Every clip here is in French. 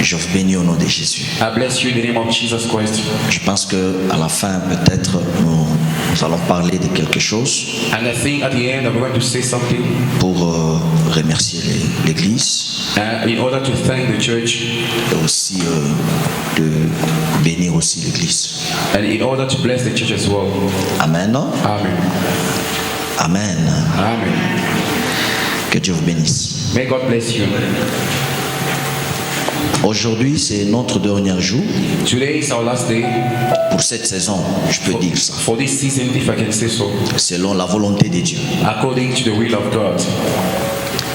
Je vous bénis au nom de Jésus. I bless you in the name of Jesus Christ. Je pense qu'à la fin, peut-être, nous allons parler de quelque chose And I think at the end I'm going to say something pour remercier l'Église in order to thank the church et aussi de bénir aussi l'Église. and in order to bless the church as well. Amen. Amen. Amen. Amen. Que Dieu vous bénisse. May God bless you. Aujourd'hui, c'est notre dernier jour Today is our last day pour cette saison, je peux dire ça, for this season, if I can say so, selon la volonté de Dieu. according to the will of God.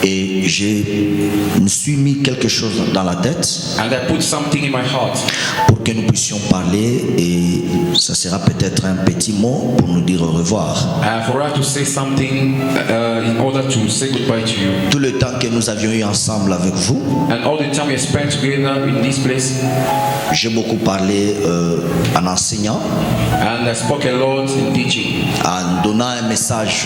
Et je me suis mis quelque chose dans la tête And I put something in my heart pour que nous puissions parler, et ça sera peut-être un petit mot pour nous dire au revoir. for us to say something in order to say goodbye to you. Tout le temps que nous avions eu ensemble avec vous, And all the time we spent together in this place, j'ai beaucoup parlé en enseignant, and I spoke a lot in teaching, en donnant un message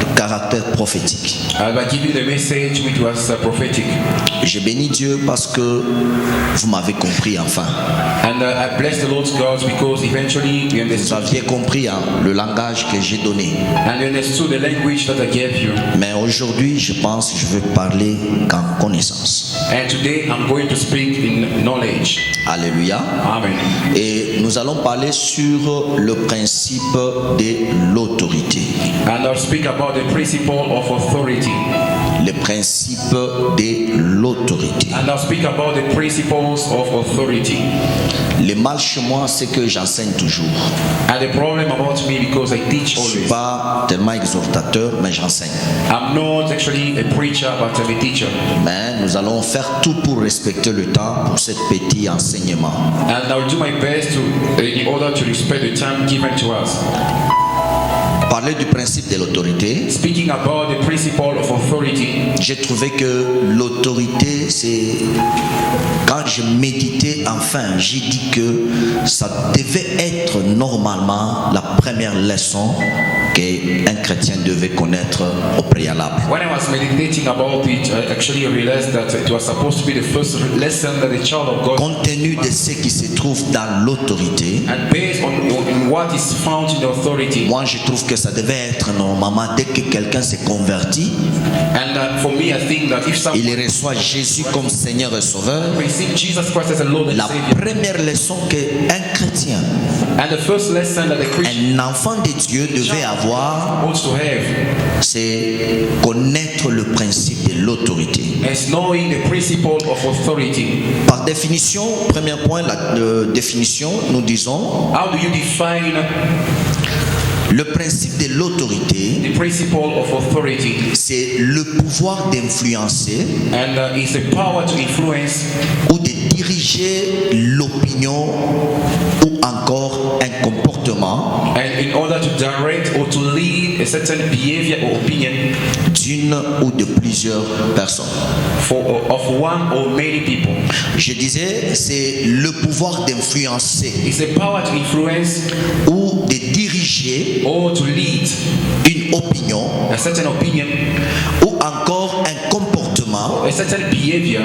de caractère prophétique. by giving the message which was prophetic. Je bénis Dieu parce que vous m'avez compris enfin. And I bless the Lord God because eventually you Vous understood, aviez compris le langage que j'ai donné. and you understood the language that I gave you. Mais aujourd'hui, je pense que je vais parler qu'en connaissance. And today I'm going to speak in knowledge. Alléluia. Amen. Et nous allons parler sur le principe de l'autorité. And I'll speak about the principle of authority. Le principe de l'autorité. And I'll speak about the principles of authority. Le mal chez moi, c'est que j'enseigne toujours. And the problem about me, because I teach Je ne suis always. pas tellement exhortateur, mais j'enseigne. I'm not actually a preacher, but I'm a teacher. Mais nous allons faire tout pour respecter le temps pour ce petit enseignement. And I'll do my best in order to respect the time given to us. Parler du principe de l'autorité. Speaking about the principle of authority, J'ai trouvé que l'autorité, c'est... Quand je méditais, enfin, j'ai dit que ça devait être normalement la première leçon qu'un chrétien devait connaître au préalable. when I was meditating about it, I actually realized that it was supposed to be the first lesson that the child of God, Compte tenu de ce qui se trouve dans l'autorité, and based on what is found in authority. moi je trouve que ça devait être normalement, dès que quelqu'un s'est converti, And for me, I think that if someone il reçoit Jésus comme Seigneur et Sauveur, receive Jesus Christ as a Lord and la Savior, première leçon qu'un chrétien, and the first lesson that the Christian un enfant de Dieu devait avoir, wants to have c'est connaître le principe de l'autorité. is knowing the principle of authority. Par définition, premier point, la définition, nous disons, How do you define le principe de l'autorité, the principle of authority? c'est le pouvoir d'influencer And it's the power to influence ou de diriger l'opinion ou encore un comportement and in order to direct or to lead a certain behavior or opinion d'une ou de plusieurs personnes. of one or many people. Je disais, c'est le pouvoir d'influencer It's the power to influence ou de diriger or to lead une opinion a certain opinion, ou encore un comportement a certain behavior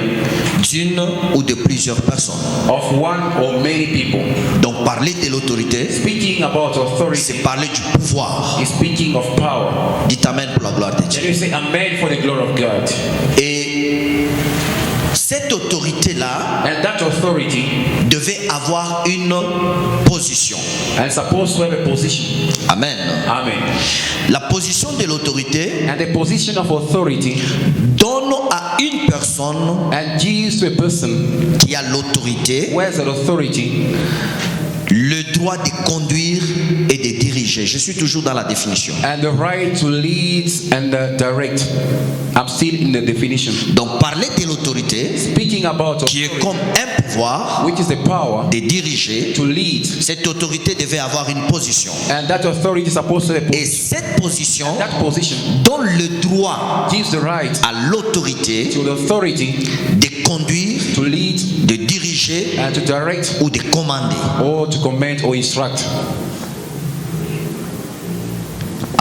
d'une ou de plusieurs personnes. of one or many people. Donc parler de l'autorité, Speaking about authority c'est parler du pouvoir. is speaking of power. Dites amen pour la gloire de Can Dieu. you say amen for the glory of God? Et cette autorité-là And that authority devait avoir une position. is supposed to have a position. Amen. Amen. La position de l'autorité And the position of authority donne à une personne and gives to a person qui a l'autorité who has an authority le droit de conduire et de diriger. Je suis toujours dans la définition. and the right to lead and direct. I'm still in the definition. Donc parler de l'autorité Speaking about qui est comme un pouvoir which is the power de diriger, to lead, cette autorité devait avoir une position. and that authority is supposed to have a Et cette position that position donne le droit gives the right à l'autorité to the authority de conduire, to lead de diriger and to direct ou de commander. or to command or instruct.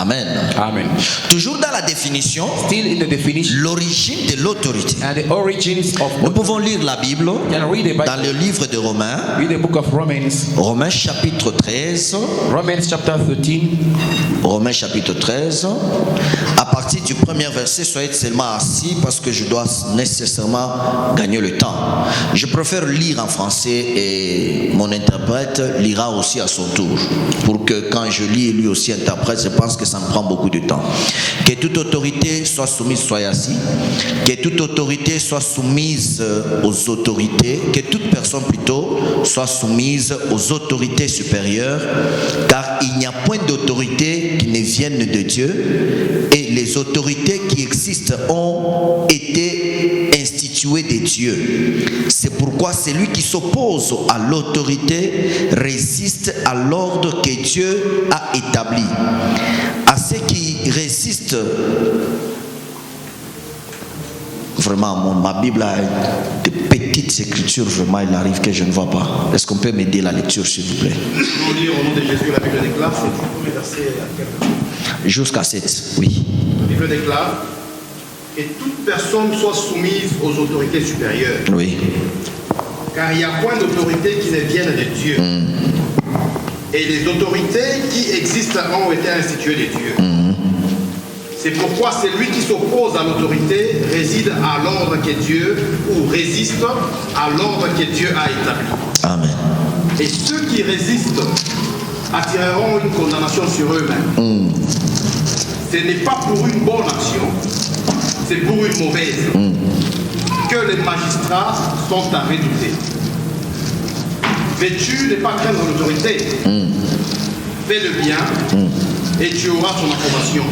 Amen. Amen. Toujours dans la définition, Still in the definition l'origine de l'autorité. and the origins of Nous pouvons lire la Bible can read the Bible. dans le livre de Romains, Read the book of Romans. Romains chapitre 13. Romans chapter 13. Romains chapitre 13. À partir du premier verset, soyez seulement assis parce que je dois nécessairement gagner le temps. Je préfère lire en français et mon interprète lira aussi à son tour. Pour que quand je lis, lui aussi interprète, je pense que ça me prend beaucoup de temps. Que toute autorité soit soumise, soyez assis. Que toute autorité soit soumise aux autorités. Que toute personne plutôt soit soumise aux autorités supérieures. Car il n'y a point d'autorité qui ne vienne de Dieu. Et les autorités qui existent ont été instituées de Dieu. C'est pourquoi celui qui s'oppose à l'autorité résiste à l'ordre que Dieu a établi. À ceux qui résistent, vraiment, ma Bible a de petites écritures, vraiment, il arrive que je ne vois pas. Est-ce qu'on peut m'aider la lecture, s'il vous plaît? On lit au nom de Jésus, la Bible déclare, c'est du premier verset à quelques. Jusqu'à 7, oui. La Bible déclare, et toute personne soit soumise aux autorités supérieures, Oui. car il n'y a point d'autorité qui ne vienne de Dieu. Et les autorités qui existent ont été instituées de Dieu. C'est pourquoi celui qui s'oppose à l'autorité réside à l'ordre que Dieu, ou résiste à l'ordre que Dieu a établi. Amen. Et ceux qui résistent attireront une condamnation sur eux-mêmes. Ce n'est pas pour une bonne action, c'est pour une mauvaise que les magistrats sont à redouter. Mais tu n'es pas craindre l'autorité. Fais le bien et tu auras son approbation.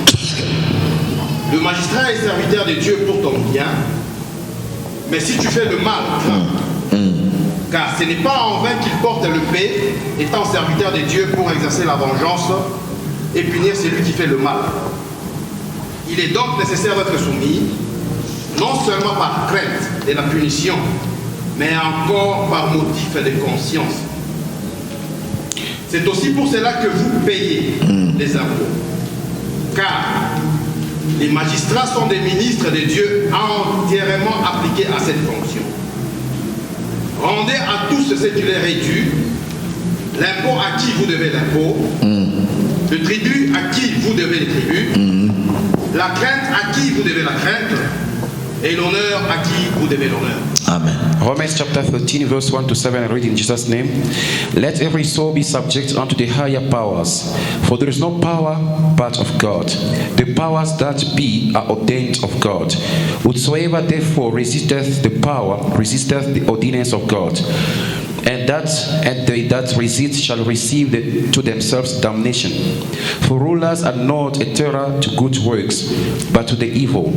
Le magistrat est serviteur de Dieu pour ton bien, mais si tu fais le mal, crains. Car ce n'est pas en vain qu'il porte le paix, étant serviteur de Dieu pour exercer la vengeance et punir celui qui fait le mal. Il est donc nécessaire d'être soumis, non seulement par crainte de la punition, mais encore par motif de conscience. C'est aussi pour cela que vous payez les impôts. Car les magistrats sont des ministres de Dieu entièrement appliqués à cette fonction. Rendez à tous ce qui leur est dû, l'impôt à qui vous devez l'impôt, le tribut à qui vous devez le tribut, la crainte à qui vous devez la crainte, et l'honneur à qui vous devez l'honneur. Amen. Romans chapter 13, verse 1 to 7, I read in Jesus' name. Let every soul be subject unto the higher powers, for there is no power but of God. The powers that be are ordained of God. Whosoever therefore resisteth the power, resisteth the ordinance of God. And they that resist shall receive to themselves damnation. For rulers are not a terror to good works, but to the evil.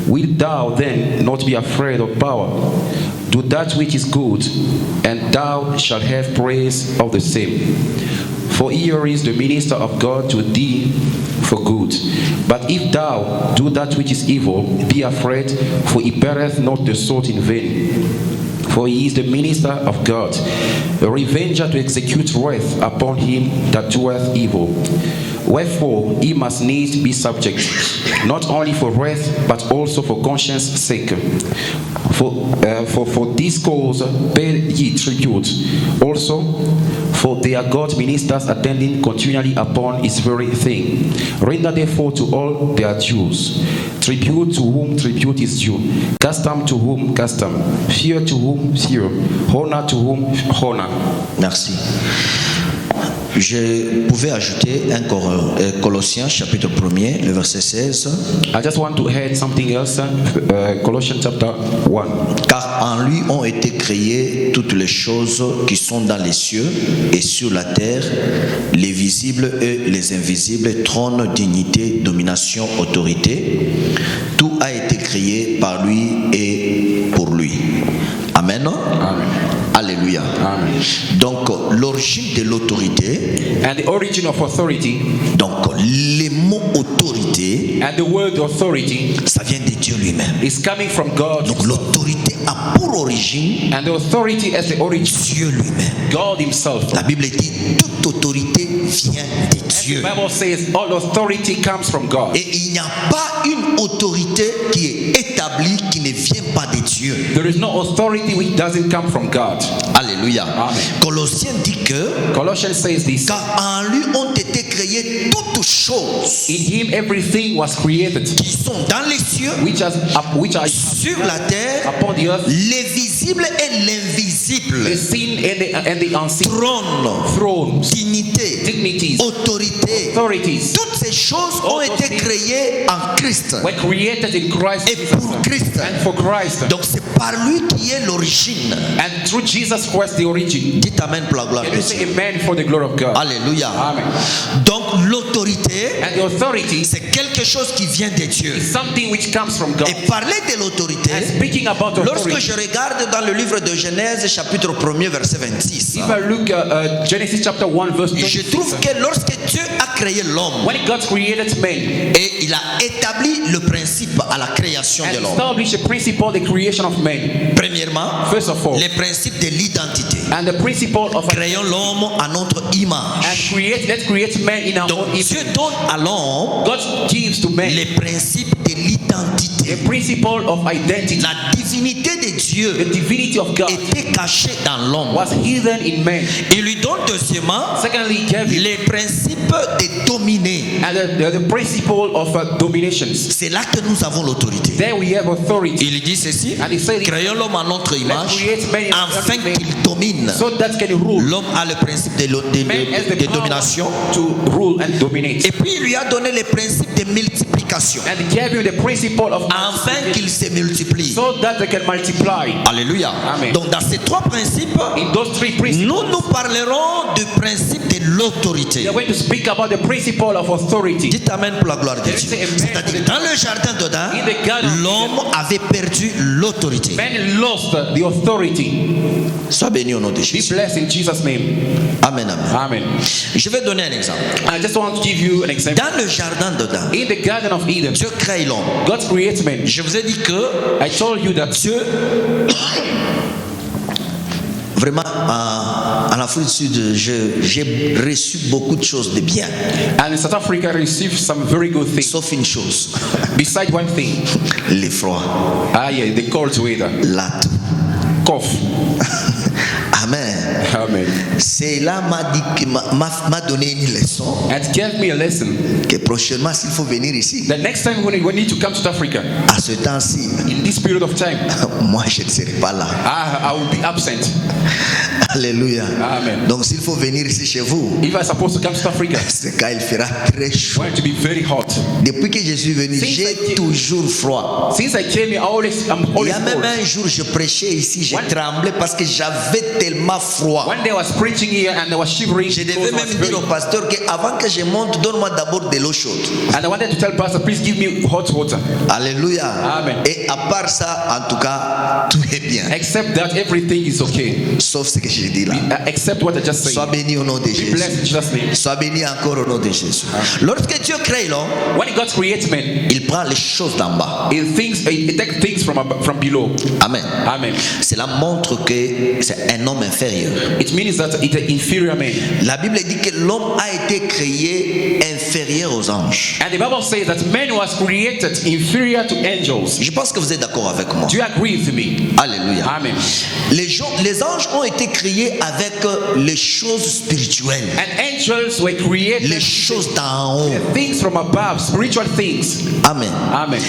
Wilt thou then not be afraid of power? Do that which is good, and thou shalt have praise of the same. For he is the minister of God to thee for good. But if thou do that which is evil, be afraid, for he beareth not the sword in vain. For he is the minister of God, a revenger to execute wrath upon him that doeth evil. Wherefore he must needs be subject, not only for wrath, but also for conscience sake. For this cause pay ye tribute also, for they are God's ministers attending continually upon his very thing. Render therefore to all their dues. Tribute to whom tribute is due, custom to whom custom, fear to whom fear, honor to whom honor. Merci. Je pouvais ajouter un Colossiens chapitre 1er, le verset 16. I just want to add something else, Colossians chapter 1. Car en lui ont été créées toutes les choses qui sont dans les cieux et sur la terre, les visibles et les invisibles, trône, dignité, domination, autorité. Tout a été créé par lui et pour lui. Amen. Amen. Alléluia. Amen. Donc l'origine de l'autorité, And the origin of authority, donc les mots autorité, and the word authority, ça vient de Dieu lui-même. is coming from God. Donc l'autorité a pour origine And the authority as the origin, Dieu lui-même. God himself. La Bible dit toute autorité vient de Dieu. The Bible says all authority comes from God. Et il n'y a pas une autorité qui est établie qui ne vient pas de Dieu. There is no authority which doesn't come from God. Alléluia. Amen. Colossiens dit que Colossians says this. car en lui ont été créées toutes choses In him everything was created, qui sont dans les cieux, which are sur la terre, upon the earth, les visibles et l'invisible, the seen and the unseen, trône, thrones, dignité, dignities, autorité. authorities, Toutes ces choses ont All those été things créées en Christ were created in Christ et Jesus pour Christ. and for Christ. Donc c'est par lui qui est l'origine. And through Jesus Christ, the origin. Dites amen pour la gloire Can de you say Dieu. amen for the glory of God? Alléluia. Amen. Donc l'autorité, And the authority c'est quelque chose qui vient de Dieu. is something which comes from God. Et parler de l'autorité, And speaking about lorsque authority, je regarde dans le livre de Genèse, chapitre 1er, verset 26, if I look at Genesis chapter 1 verse je 26, trouve que lorsque Dieu a créé l'homme when God created man et il a établi le principe à la création and de l'homme, established a principle, the creation of man, premièrement, first of all, les principes de l'identité. and the principle of Créons l'homme à notre image. and let's create man in our Donc own Dieu image. donne à l'homme God gives to man les principes de l'identité. the principle of identity. La divinité de The Dieu divinity of God était cachée dans l'homme. was hidden in man. Il lui donne deuxièmement Secondly, he gave him les principes de dominer. and the principle of dominations. C'est là que nous avons l'autorité. There we have authority. Il dit ceci, And he said, créons l'homme à notre image create man in our afin image. qu'il domine. So that can rule. L'homme a le principe Man has the de power domination. to rule and dominate. Et puis il lui a donné les principes de multiplication And he gave him the principle of afin qu'il se multiplie. so that they can multiply. Alléluia. Amen. Donc dans ces trois principes, In those three principles, nous parlerons du principe de l'autorité. we are going to speak about the principle of authority. Dites amen pour la gloire de Can you Dieu. say amen? C'est-à-dire dans le jardin d'Odan, In the garden of l'homme avait perdu l'autorité. Man lost the authority. Sois béni au nom de Be Jésus. blessed in Jesus' name. Amen, amen. Amen. Je vais donner un exemple. I just want to give you an example. Dans le jardin d'Odan, In the Garden of Eden, Dieu crée l'homme. God creates man. Je vous ai dit que I told you that Dieu, vraiment, en Afrique du Sud, j'ai reçu beaucoup de choses de bien, and in South Africa received some very good things. sauf une chose, Besides one thing, l'effroi, yeah, the cold weather, la toux. cough. Amen. Amen. Cela m'a donné une leçon And gave me a lesson. que prochainement, s'il faut venir ici, The next time when we need to come to Africa, à ce temps-ci, in this period of time, moi je ne serai pas là. I will be absent. Alléluia. Amen. Donc s'il faut venir ici chez vous, If I'm supposed to come to South Africa, c'est quand il fera très it's chaud. going to be very hot. Depuis que je suis venu, Since I j'ai came- toujours froid. Since I came here, I'm Il always y a même cold. un jour, je prêchais ici, j'ai One- tremblé parce que j'avais tellement froid. One day I was preaching here and I was shivering. Je because devais I was même very- dire au pasteur qu'avant que je monte, donne-moi d'abord de l'eau chaude. And I wanted to tell Pastor, please give me hot water. Alléluia. Amen. Et à part ça, en tout cas, tout est bien. Except that everything is okay. Sauf ce que j'ai dit là. Except what I just said. Sois béni au nom de Be Jésus. blessed in Jesus' name. Sois béni encore au nom de Jésus. Lorsque Dieu crée l'homme, When God creates man, il prend les choses d'en bas. it takes things from below. Amen. Amen. Cela montre que c'est un homme inférieur. It means that it's an inferior man. La Bible dit que l'homme a été créé inférieur aux anges. And the Bible says that man was created inferior to angels. Je pense que vous êtes d'accord avec moi. Do you agree with me? Alléluia. Amen. Les anges ont été créés avec les choses spirituelles, And angels were created les choses d'en haut. things from above, spiritual things. Amen. Amen.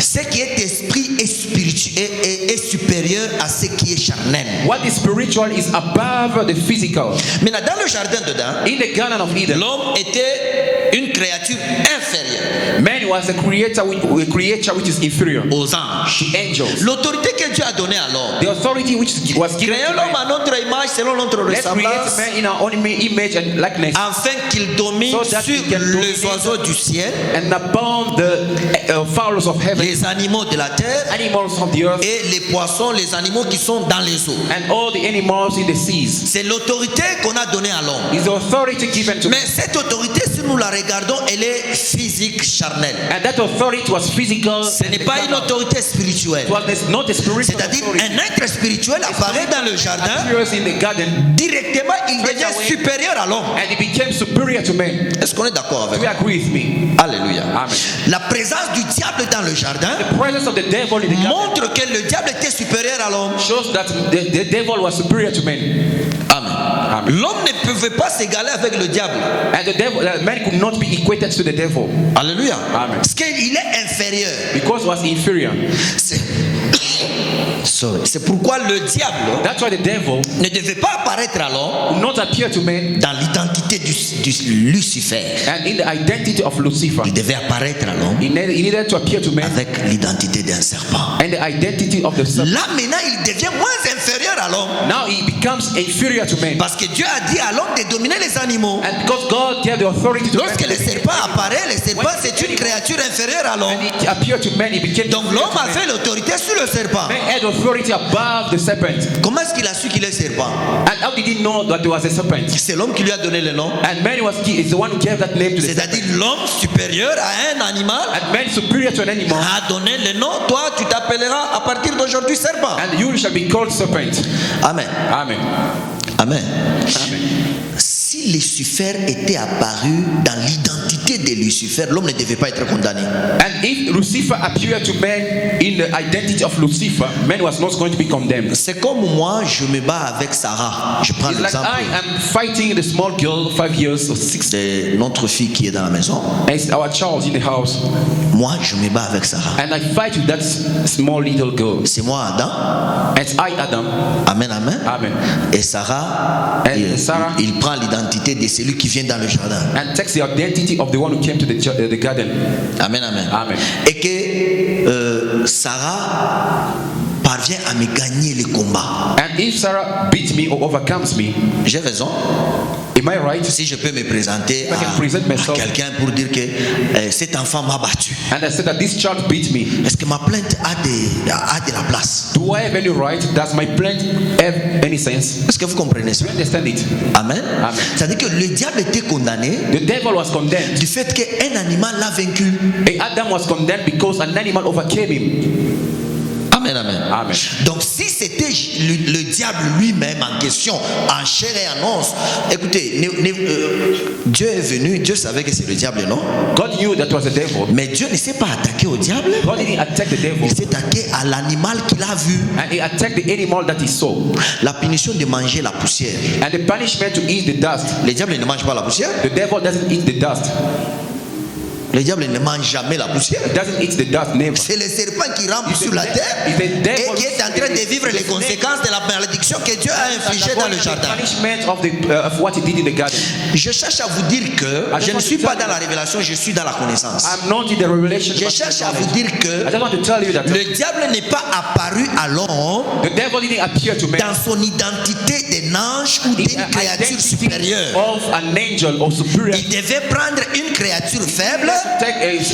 Ce qui est esprit est spirituel est supérieur à ce qui est charnel. What is spiritual is above the physical. Maintenant, dans le jardin dedans, In the Garden of Eden, l'homme était une créature inférieure man was a creature which is inferior aux anges. to angels. L'autorité que Dieu a donnée à l'homme, The authority which was given créons to l'homme man. à notre image, selon notre Let's create ressemblance, man in our own image and likeness, afin qu'il domine So that sur he can les dominate oiseaux du ciel, and upon the fowls of heaven, les animaux de la terre animals of the earth, et les poissons, les animaux qui sont dans les eaux. and all the animals in the seas. C'est l'autorité qu'on a donnée à l'homme. Is the authority given to Mais cette autorité, si nous la regardons, elle est physique, charnelle. And that authority was physical. Ce n'est pas une autorité spirituelle. It was not a spiritual C'est-à-dire authority. un être spirituel apparaît dans le jardin. Appears in the garden, Directement, il devient supérieur à l'homme. and he became superior to men. Est-ce qu'on est d'accord avec Do you ça? agree with me? Alléluia. Amen. La présence du diable dans le jardin The presence of the devil in the garden montre que le diable était supérieur à l'homme. shows that the devil was superior to men. Amen. L'homme ne pouvait pas s'égaler avec le diable. And the devil, man could not be equated to the devil Alléluia. Amen. Parce qu'il est inférieur. because he was inferior. C'est pourquoi le diable That's why the devil ne devait pas apparaître à l'homme would not appear to men, dans l'identité du Lucifer. and in the identity of Lucifer. Il devait apparaître à l'homme He needed to appear to men avec l'identité d'un serpent. and the identity of the serpent. Là maintenant, il devient moins inférieur à l'homme. Now he becomes inferior to men. Parce que Dieu a dit à l'homme de dominer les animaux. And because God gave the authority to men, Lorsque le serpent apparaît, le serpent c'est une créature inférieure à l'homme. and it appeared to men, he became Donc inferior l'homme to men. avait l'autorité sur le serpent. Man had authority above the serpent. Comment est-ce qu'il a su qu'il est serpent? And how did he know that there was a serpent? C'est l'homme qui lui a donné le nom. And man is the one who gave that name to the serpent. C'est-à-dire l'homme supérieur à un animal And man superior to an animal. a donné le nom. Toi, tu t'appelleras à partir d'aujourd'hui serpent. And you shall be called serpent. Amen. Amen. Amen. Amen. Si Lucifer était apparu dans l'identité de Lucifer, l'homme ne devait pas être condamné. And if Lucifer appeared to man in the identity of Lucifer, man was not going to be condemned. C'est comme moi, je me bats avec Sarah. Je prends It's like l'exemple I am fighting the small girl, 5 years or 6. de notre fille qui est dans la maison. And it's our child in the house. Moi, je me bats avec Sarah. And I fight with that small little girl. C'est moi, Adam. And it's I, Adam. Amen, amen. Amen. Et Sarah, And Sarah, il prend l'identité de celui qui vient dans le jardin. and takes the identity of the one who came to the garden. Amen, amen. Amen. Et que Sarah parvient à me gagner le combat. And if Sarah beats me or overcomes me, J'ai raison. am I right? Si je peux me présenter I can present à myself. quelqu'un pour dire que cet enfant m'a battu. And I said that this child beat me. Est-ce que ma plainte a de la place? Do I have any right? Does my plaint have any sense? Est-ce que vous comprenez ça? Do you understand it? Amen. Amen. C'est-à-dire que le diable était condamné The devil was condemned. du fait qu'un animal l'a vaincu. And Adam was condemned because an animal overcame him. Amen, amen. Amen. Donc si c'était le diable lui-même en question, en chair et en os, écoutez, Dieu est venu, Dieu savait que c'est le diable, non? God knew that was the devil. Mais Dieu ne s'est pas attaqué au diable, God didn't attack the devil. il s'est attaqué à l'animal qu'il a vu. And he attacked the animal that he saw. La punition de manger la poussière. And the punishment to eat the dust. Le diable ne mange pas la poussière. The devil doesn't eat the dust. Le diable ne mange jamais la poussière. He doesn't eat the dust, never. C'est le serpent qui rampe It's sur the la de- terre it's the et devil qui est en train de vivre les conséquences de la malédiction que Dieu a infligée dans le The jardin. punishment of what he did in the garden. Je cherche à vous dire que je ne suis pas dans la révélation, je suis dans la connaissance. I'm not in the revelation. Je cherche à vous dire I que just want to tell you that le diable n'est pas apparu à l'homme the devil didn't appear to man dans son identité d'un ange ou in d'une an créature identity supérieure. of an angel or superior. Il devait prendre une créature faible Take a qui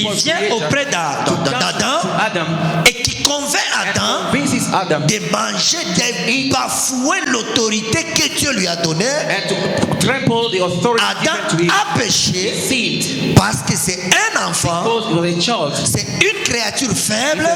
simple vient creature auprès to d'Adam Adam et qui convainc Adam convinces Adam de manger, de bafouer l'autorité que Dieu lui a donnée. and to trample the authority Adam given to him. a péché Sinned parce que c'est un enfant, because he was a child. c'est une créature faible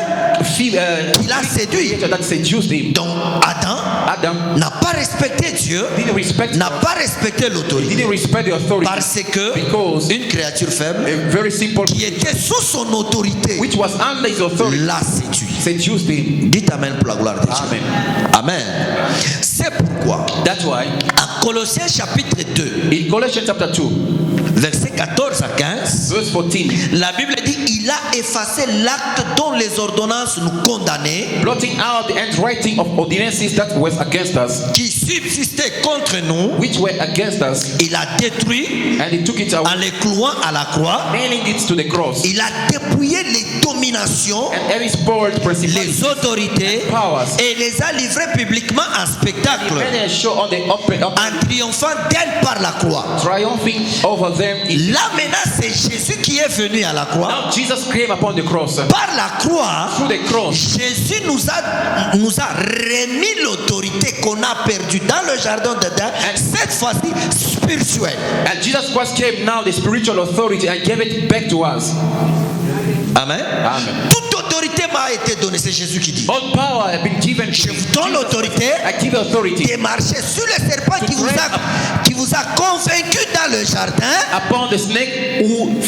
He l'a séduit. that seduced him. Donc Adam Adam n'a pas respecté Dieu, didn't respect n'a God. pas respecté He l'autorité didn't respect the authority parce que because une créature faible a very simple qui était sous son autorité which was under his authority l'a séduit. seduced him. Dites Amen pour la gloire de Dieu. Amen. Amen. C'est pourquoi That's why en Colossiens chapitre 2, in Colossians chapter 2, versets 14 à 15, verse 14, la Bible dit il a effacé l'acte dont les ordonnances nous condamnaient, blotting out the handwriting of ordinances that was against us, qui subsistaient contre nous, which were against us, il a détruit and he took it en away, les clouant à la croix. nailing it to the cross, Il a dépouillé les dominations, and every spoiled principalities les autorités powers, et les a livrées publiquement en spectacle, made a show on the open, en triomphant d'elles par la croix. triumphing over them. Là maintenant c'est Jésus qui est venu à la croix. Now Jesus came upon the cross. Par la croix, Through the cross, Jésus nous a remis l'autorité qu'on a perdue dans le jardin d'Éden, cette fois-ci spirituelle. And Jesus Christ came now, the spiritual authority, and gave it back to us. Amen. Amen. Toute autorité m'a été donnée, c'est Jésus qui dit. All power has been given to Je me. vous donne l'autorité I give authority de marcher sur le serpent qui vous a convaincu dans le jardin upon the snake who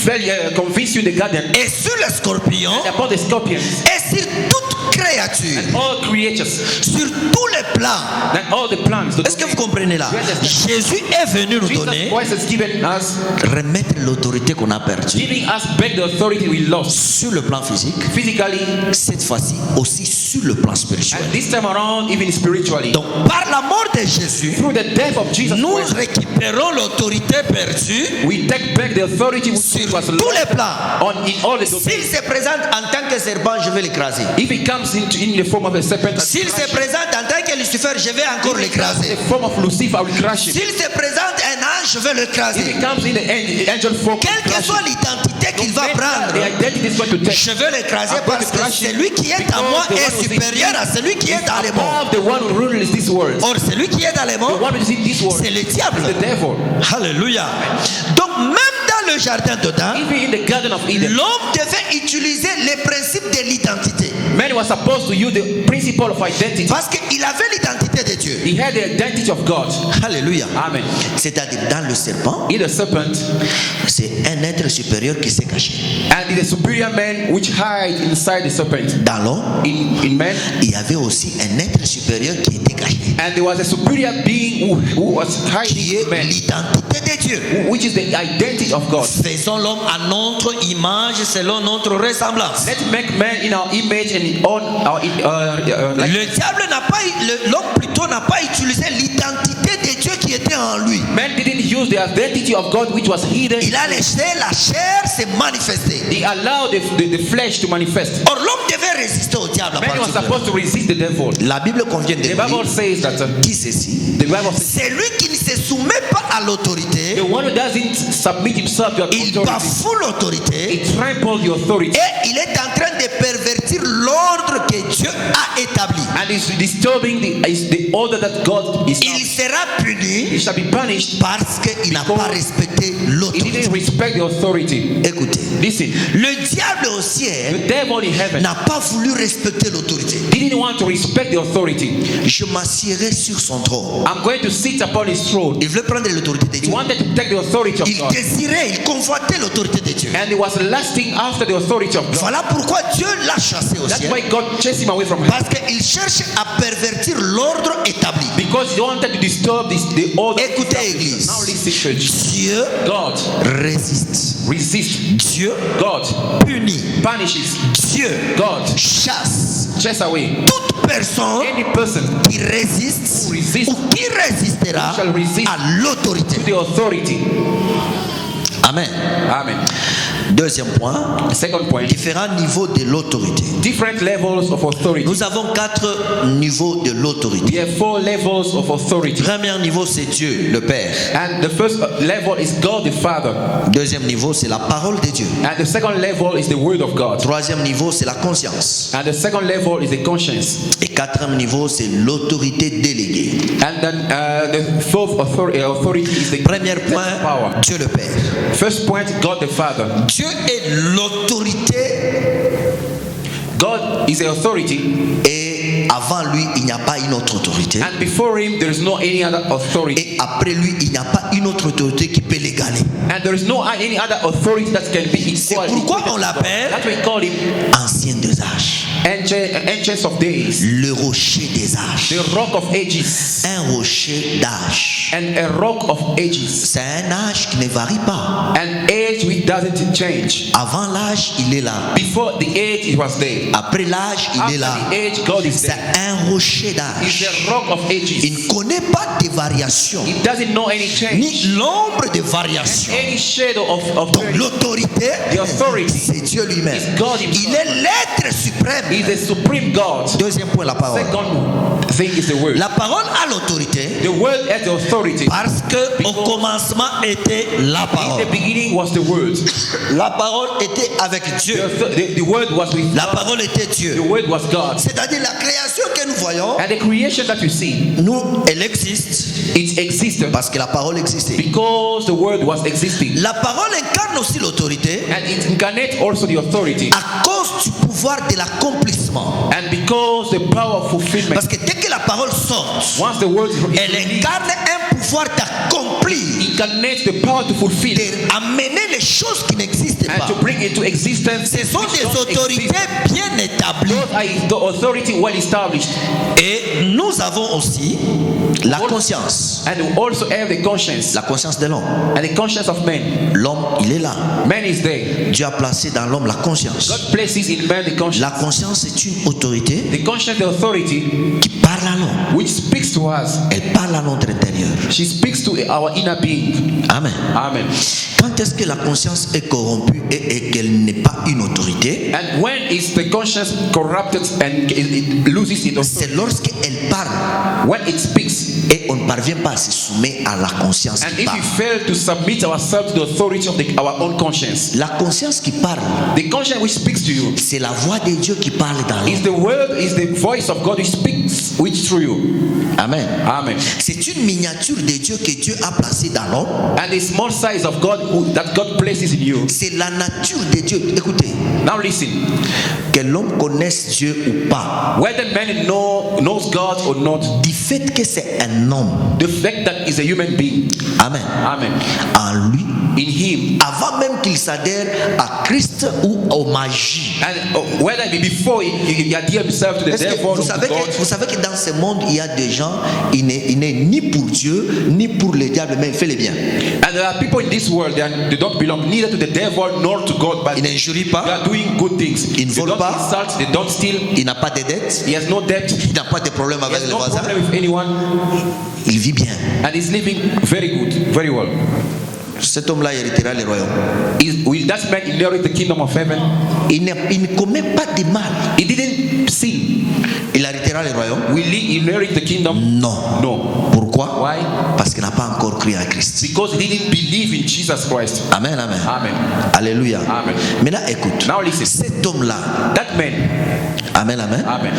convinced you in the garden, et sur le scorpion and upon the scorpions, et sur toute créature, all creatures, sur tous les plans. and all the plants. Est-ce que vous comprenez là? Jésus est venu nous Jesus donner, Christ has given us, remettre l'autorité qu'on a perdue giving us back the authority we lost sur le plan physique, physically, cette fois-ci aussi sur le plan spirituel. and this time around even spiritually. Donc par la mort de Jésus, Through the death of Jesus nous Christ, récupérons l'autorité perdue we take back the authority which sur was tous lost les plans. in all the S'il domains. se présente en tant que serpent, je vais l'écraser. If he comes in the form of a serpent, S'il se présente en tant que Lucifer, je vais encore in l'écraser. the form of Lucifer, I will crush him. S'il se présente un ange, je vais If l'écraser. he comes in the angel form, I will Quelle que crush soit him. l'identité qu'il va The prendre, identity is going to take. je vais l'écraser I'm going parce to que crush him celui qui est en moi because the est one who is in supérieur à celui qui est dans les mondes. Above the one who rules this world. Or, celui qui est dans les The mondes, one who is in this world c'est le is diable. the devil. Alléluia. Donc, même dans le jardin d'Éden, Even in the Garden of Eden, l'homme devait utiliser les principes de l'identité. man was supposed to use the principle of identity. Parce qu'il avait l'identité de Dieu. He had the identity of God. Alléluia. Amen. C'est-à-dire, dans le serpent, In the serpent, c'est un être supérieur qui s'est caché. and in the superior man which hide inside the serpent. Dans l'homme, In man, il y avait aussi un être supérieur qui était caché, and there was a superior being who was qui hiding est in man, l'identité de Dieu. which is the identity of God. Faisons l'homme à notre image selon notre ressemblance. Let's make man in our image and on our like Le diable n'a pas, l'homme plutôt n'a pas utilisé l'identité de Dieu qui était en lui. man didn't use the identity of God which was hidden. Il a laissé la chair se manifester. He allowed the flesh to manifest. Or l'homme devait résister au diable. à Man was partir de là. supposed to resist the devil. La Bible convient de The Bible dire, says that dit ceci. the Bible says C'est lui qui ne se soumet pas à l'autorité, the one who doesn't submit himself to il authority, bafoue l'autorité he trampled the authority, et il est en train de pervertir l'ordre que Dieu a établi. and is disturbing the order that God is. Il sera He puni shall be punished. parce qu'il n'a pas respecté He l'autorité. didn't respect the authority. Écoutez, Listen, le diable au ciel the devil in heaven n'a pas voulu respecter l'autorité. didn't want to respect the authority. Je m'assiérai sur son trône. I'm going to sit upon his throne. Il voulait prendre l'autorité de He Dieu. wanted to take the authority of Il God, désirait, il convoitait l'autorité de Dieu. and he was lasting after the authority of God. Voilà pourquoi Dieu l'a chassé au That's ciel. why God chased him away from heaven, Parce qu'il cherche à pervertir l'ordre établi. because he wanted to disturb the order. Écoutez, Église. Now listen, church. Dieu God résiste. resists. Dieu God punit. punishes. Dieu God chasse chase away toute personne any person qui résiste who resists ou qui résistera shall resist à l'autorité. to the authority. Amen. Amen. Deuxième point, The second point, différents niveaux de l'autorité. different levels of authority. Nous avons 4 niveaux de l'autorité. We have 4 levels of authority. Premier niveau, c'est Dieu, le Père. And the first level is God the Father. Deuxième niveau, c'est la parole de Dieu. And the second level is the Word of God. Troisième niveau, c'est la conscience. And the second level is the conscience. Et quatrième niveau, c'est l'autorité déléguée. And then the fourth authority is the Premier power. point, Dieu le Père. First point, God the Father. Dieu est l'autorité God is the authority, et avant lui, il n'y a pas une autre autorité. and before Him there is no any other authority, Et après lui, il n'y a pas une autre autorité qui peut l'égaler. and there is no any other authority that can be C'est equal. pourquoi on l'appelle That's why we call Him Ancien des âges, Ancient of Days, le rocher des âges, the Rock of Ages, un rocher d'âge. and a Rock of Ages, C'est un âge qui ne varie pas. an age which doesn't change. Avant l'âge, il est là. Before the age, it was there. Après l'âge, il After est là. the age, God is C'est there. un rocher It's d'âge. the Rock of Il Ages. ne connaît pas de variations, It doesn't know any change, ni l'ombre de variation. any shadow of Donc l'autorité, The authority c'est Dieu lui-même. is God himself. Il est l'être suprême. He's the supreme God. Deuxième point, la parole. Second thing is the word. La parole a l'autorité The word has the de authority. Parce que au commencement était la In parole. the beginning was the word. La parole était avec Dieu. The word was with La God. parole était The Dieu. word was God. C'est-à-dire la création que nous voyons, And the creation that you see, nous, elle existe it existed parce que la parole existait. because the word was existing. La parole incarne aussi l'autorité And it incarnates also the authority. à cause du pouvoir de l'accomplissement. And because the power of fulfillment. Parce que dès que la parole sort, Once the word is elle released, incarne un pouvoir d'accomplir, incarnates the power to fulfill d'amener les choses qui n'existent and pas. to bring into existence. Ce sont which des don't autorités exist. bien établies. Those are the authority well established. Et nous avons aussi la conscience. And we also have the conscience. La conscience de l'homme. And the conscience of man. L'homme, il est là. Man is there. Dieu a placé dans l'homme la conscience. God places in man the conscience. La conscience est une autorité The conscience, the authority, qui parle à l'homme. which speaks to us. Elle parle à notre intérieur. She speaks to our inner being. Amen. Amen. Quand est-ce que la conscience est corrompue et qu'elle n'est pas une autorité? And when is the conscience corrupted and it loses its authority? C'est lorsqu'elle parle When it speaks. et on ne parvient pas à se soumettre à la conscience And qui if parle. we fail to submit ourselves to the authority of our own conscience, La conscience qui parle, the conscience which speaks to you c'est la voix de Dieu qui parle dans is l'homme. the word, is the voice of God which speaks which through you. Amen. Amen. C'est une miniature de Dieu que Dieu a placée dans l'homme. And the small size of God that God places in you. C'est la nature de Dieu. Écoutez, Now listen, que l'homme connaisse Dieu ou pas, whether man knows God or not, du fait que c'est un homme, the fact that he's a human being, amen, amen, en lui, in him, avant même qu'il s'adhère à Christ ou aux magies. and whether before he adhere himself to the Est-ce que devil or vous to savez, God, vous savez que dans ce monde, il y a des gens, il n'est ni pour Dieu, ni pour le diable, mais il fait le bien. and there are people in this world that they don't belong neither to the devil nor to God, but Il n'injurie they pas, are doing good things. Il ne They vole don't pas. insult, they don't steal, il n'a pas de dettes, he has no debt, he il n'a pas de problème avec has les no voisins, problem with anyone, il vit bien. and he's living very good, very well. Cet homme-là héritera le royaume. Will that man inherit the kingdom of heaven? Il ne commet pas de mal. He didn't sin. Il héritera le royaume? Will he inherit the kingdom? Non. No. Pourquoi? Why? Parce qu'il n'a pas encore cru en Christ. Because he didn't believe in Jesus Christ. Amen, amen. Amen. Alléluia. Amen. Maintenant, écoute. Now listen. Cet homme-là, That man, amen, amen. amen,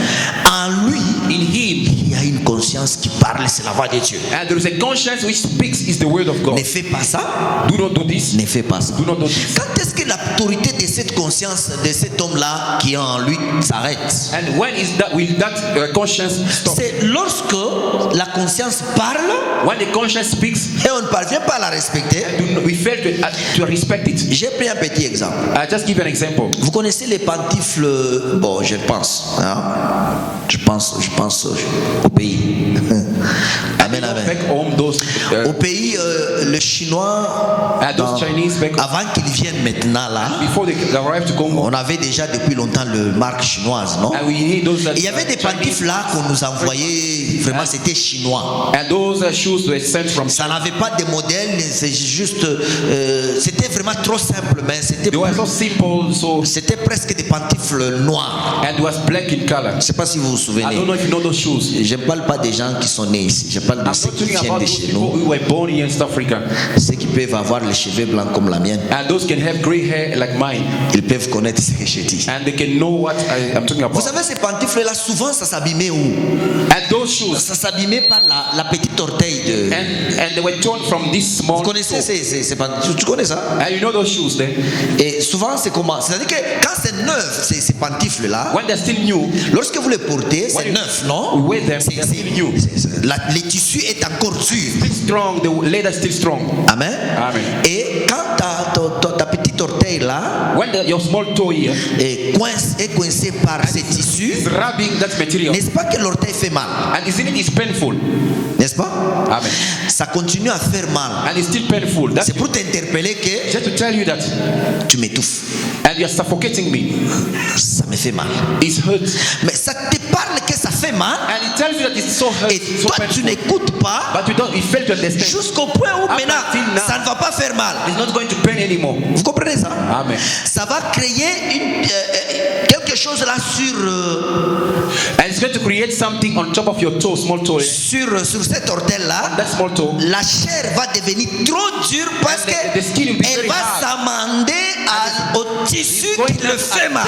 En lui, in him, il y a une conscience qui parle, c'est la voix de Dieu. and there is a conscience which speaks is the word of God. Ne fais pas ça. Do not do this. Ne fais pas ça. Do not do this. Quand est-ce que l'autorité de cette conscience, de cet homme-là qui est en lui, s'arrête? And when is that? Will that conscience stop? C'est lorsque la conscience parle When the conscience speaks, et on ne parvient pas à la respecter. we fail to respect it. J'ai pris un petit exemple. I'll just give you an example. Vous connaissez les pantifles, bon, je pense, hein? je pense au pays. Amen, amen. Back home, those Au pays, le chinois, those Chinese back avant qu'ils viennent maintenant là, before they arrived to Congo, on avait déjà depuis longtemps le marque chinoise, non? and we need those. Il y avait des pantifles là qu'on nous envoyait, vraiment c'était chinois. And those shoes were sent from. Ça n'avait pas de modèle, c'est juste, c'était vraiment trop simple, mais They were so simple, so c'était presque des pantifles noirs. and was black in color. Je ne sais pas si vous vous I souvenez. don't know if you know those shoes. Je ne parle pas des gens qui sont nés ici, je parle de I'm ceux not qui talking viennent about de those chez people nous, who were born in East Africa, ceux qui peuvent avoir les cheveux blancs comme la mienne. and those can have gray hair like mine, Ils peuvent connaître ce que je dis. and they can know what I'm talking Vous about. savez, ces pantifles-là, souvent, ça s'abîmait où? And those shoes, Ça s'abîmait par la petite orteil de... and they were torn from this small. Vous connaissez ces pantifles? Tu connais ça? And you know those shoes there? Et souvent, c'est comment? C'est-à-dire que quand c'est neuf, ces pantifles-là, When they're still new, lorsque vous les portez, c'est you- neuf, non? we wear them, they're still new. Le tissu est encore dur. Still strong, the leather is still strong. Amen. Amen. Et quand ta petite orteil là When your small toe here est coincé par ces tissus, is rubbing that material, n'est-ce pas que l'orteil fait mal? and isn't it is painful? N'est-ce pas? Amen. Ça continue à faire mal. And it's still painful. That's C'est pour t'interpeller que just to tell you that, tu m'étouffes. and you're suffocating me. Ça me fait mal. It's hurt, Mais ça te parle que ça fait mal and it tells you that it's so hurt, et so toi tu painful. n'écoutes pas But you fail to understand. jusqu'au point où Up maintenant until now, ça ne va pas faire mal. It's not going to pain anymore. Vous comprenez ça? Amen. Ça va créer quelque chose là sur And it's going to create something on top of your toe, small toe. sur cet orteil-là, That small toe. la chair va devenir trop dure parce the skin will be qu'elle very va hard. s'amender au tissu It's going qui le fait mal.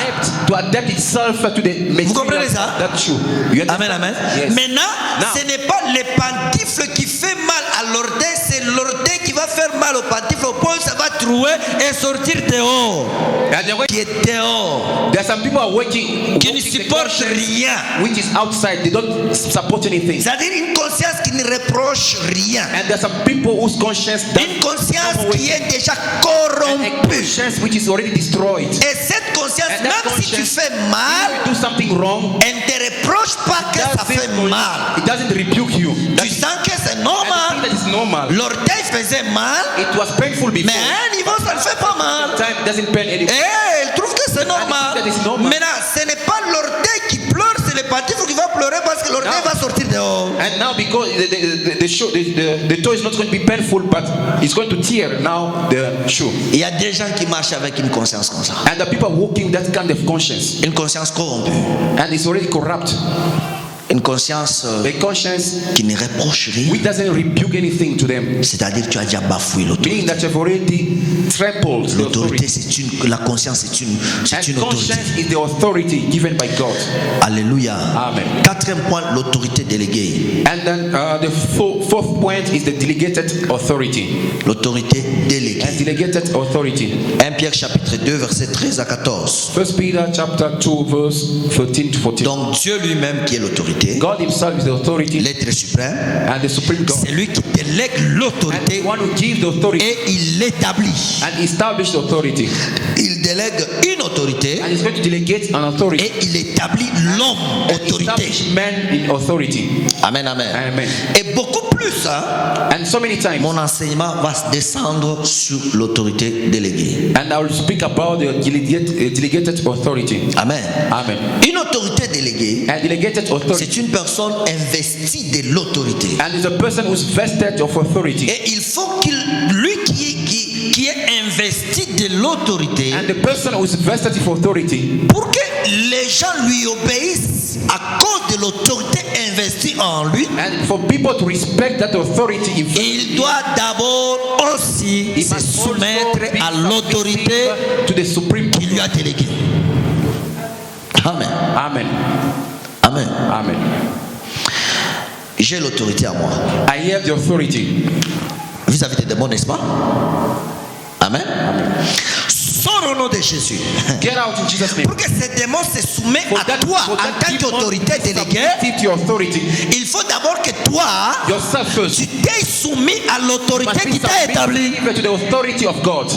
to adapt itself to the material. comprenez ça? That shoe. You understand? Amen, amen. Yes. Maintenant, Now. ce n'est pas les pantifles qui fait mal à l'orteil, c'est l'orteil qui va faire mal au pantifle au point où ça va trouer et sortir dehors. And the way- Qui est dehors. There are some people who are working Qui ne walking the supportent conscience rien. which is outside. They don't support anything. C'est-à-dire une conscience qui ne reproche rien. And there are some people whose conscience Une conscience qui est déjà corrompue. conscience which is already destroyed. Et cette conscience, And that même si tu conscience, fais mal, If you do something wrong, elle ne te reproche pas que ça fait mal. it doesn't rebuke you. Tu sens que c'est And I normal. think that is normal. L'orteil faisait mal, It was painful mais before. à un niveau, ça ne fait pas mal. Time doesn't pain Et anymore. elle trouve que c'est normal. that is normal. Maintenant, ce n'est pas l'orteil qui pleure, c'est le pantifle qui va pleurer parce que l'orteil Now- va sortir dehors. And now because the toe is not going to be painful, but it's going to tear now the shoe. Il y a des gens qui marchent avec une conscience comme ça. And the people walking with that kind of conscience, Une conscience corrompue. and it's already corrupt. Une conscience A conscience qui ne reproche rien. which doesn't rebuke anything to them, C'est-à-dire que tu as déjà bafoué l'autorité. meaning that you've already trampled the L'autorité, authority. la conscience, c'est une And autorité. conscience is the authority given by God. Alléluia. Amen. Quatrième point, l'autorité déléguée. And then the fourth point is the delegated authority. L'autorité déléguée. And delegated authority. 1 Pierre chapitre 2, verset 13 à 14. 1 Peter chapter 2 verse 13 to 14. Donc Dieu lui-même qui est l'autorité, God himself is the authority l'être suprême, and the supreme God. c'est lui qui délègue And l'autorité the one who gives the authority et il l'établit. and establish the authority. Il délègue une autorité And he's going to delegate an authority et il établit l'homme and autorité. establish man in authority. Amen, amen. Amen. Et beaucoup plus, hein, And so many times, mon enseignement va se descendre sur l'autorité déléguée. and I will speak about the delegated authority. Amen. Amen. Une autorité déléguée, And delegated authority. c'est une personne investie de l'autorité. And it's a person who's vested of authority. Et il faut qu'il, lui qui est investi de l'autorité, And the person who's vested of authority, pour que les gens lui obéissent à cause de l'autorité investie en lui, and for people to respect that authority, il doit d'abord aussi he se must also soumettre be à l'autorité submissive to the supreme qui lui a déléguée. Amen. Amen. Amen. Amen. J'ai l'autorité à moi. I have the authority. Vis-à-vis des démons, n'est-ce pas? Amen. Sors au nom de Jésus. Get out in Jesus' name. Pour que ces démons se soumettent à toi for en that tant qu'autorité demon déléguée, submitted to your authority, il faut d'abord que toi, yourself first, tu t'es soumis à must l'autorité be qui t'a établi. submitted to the authority of God.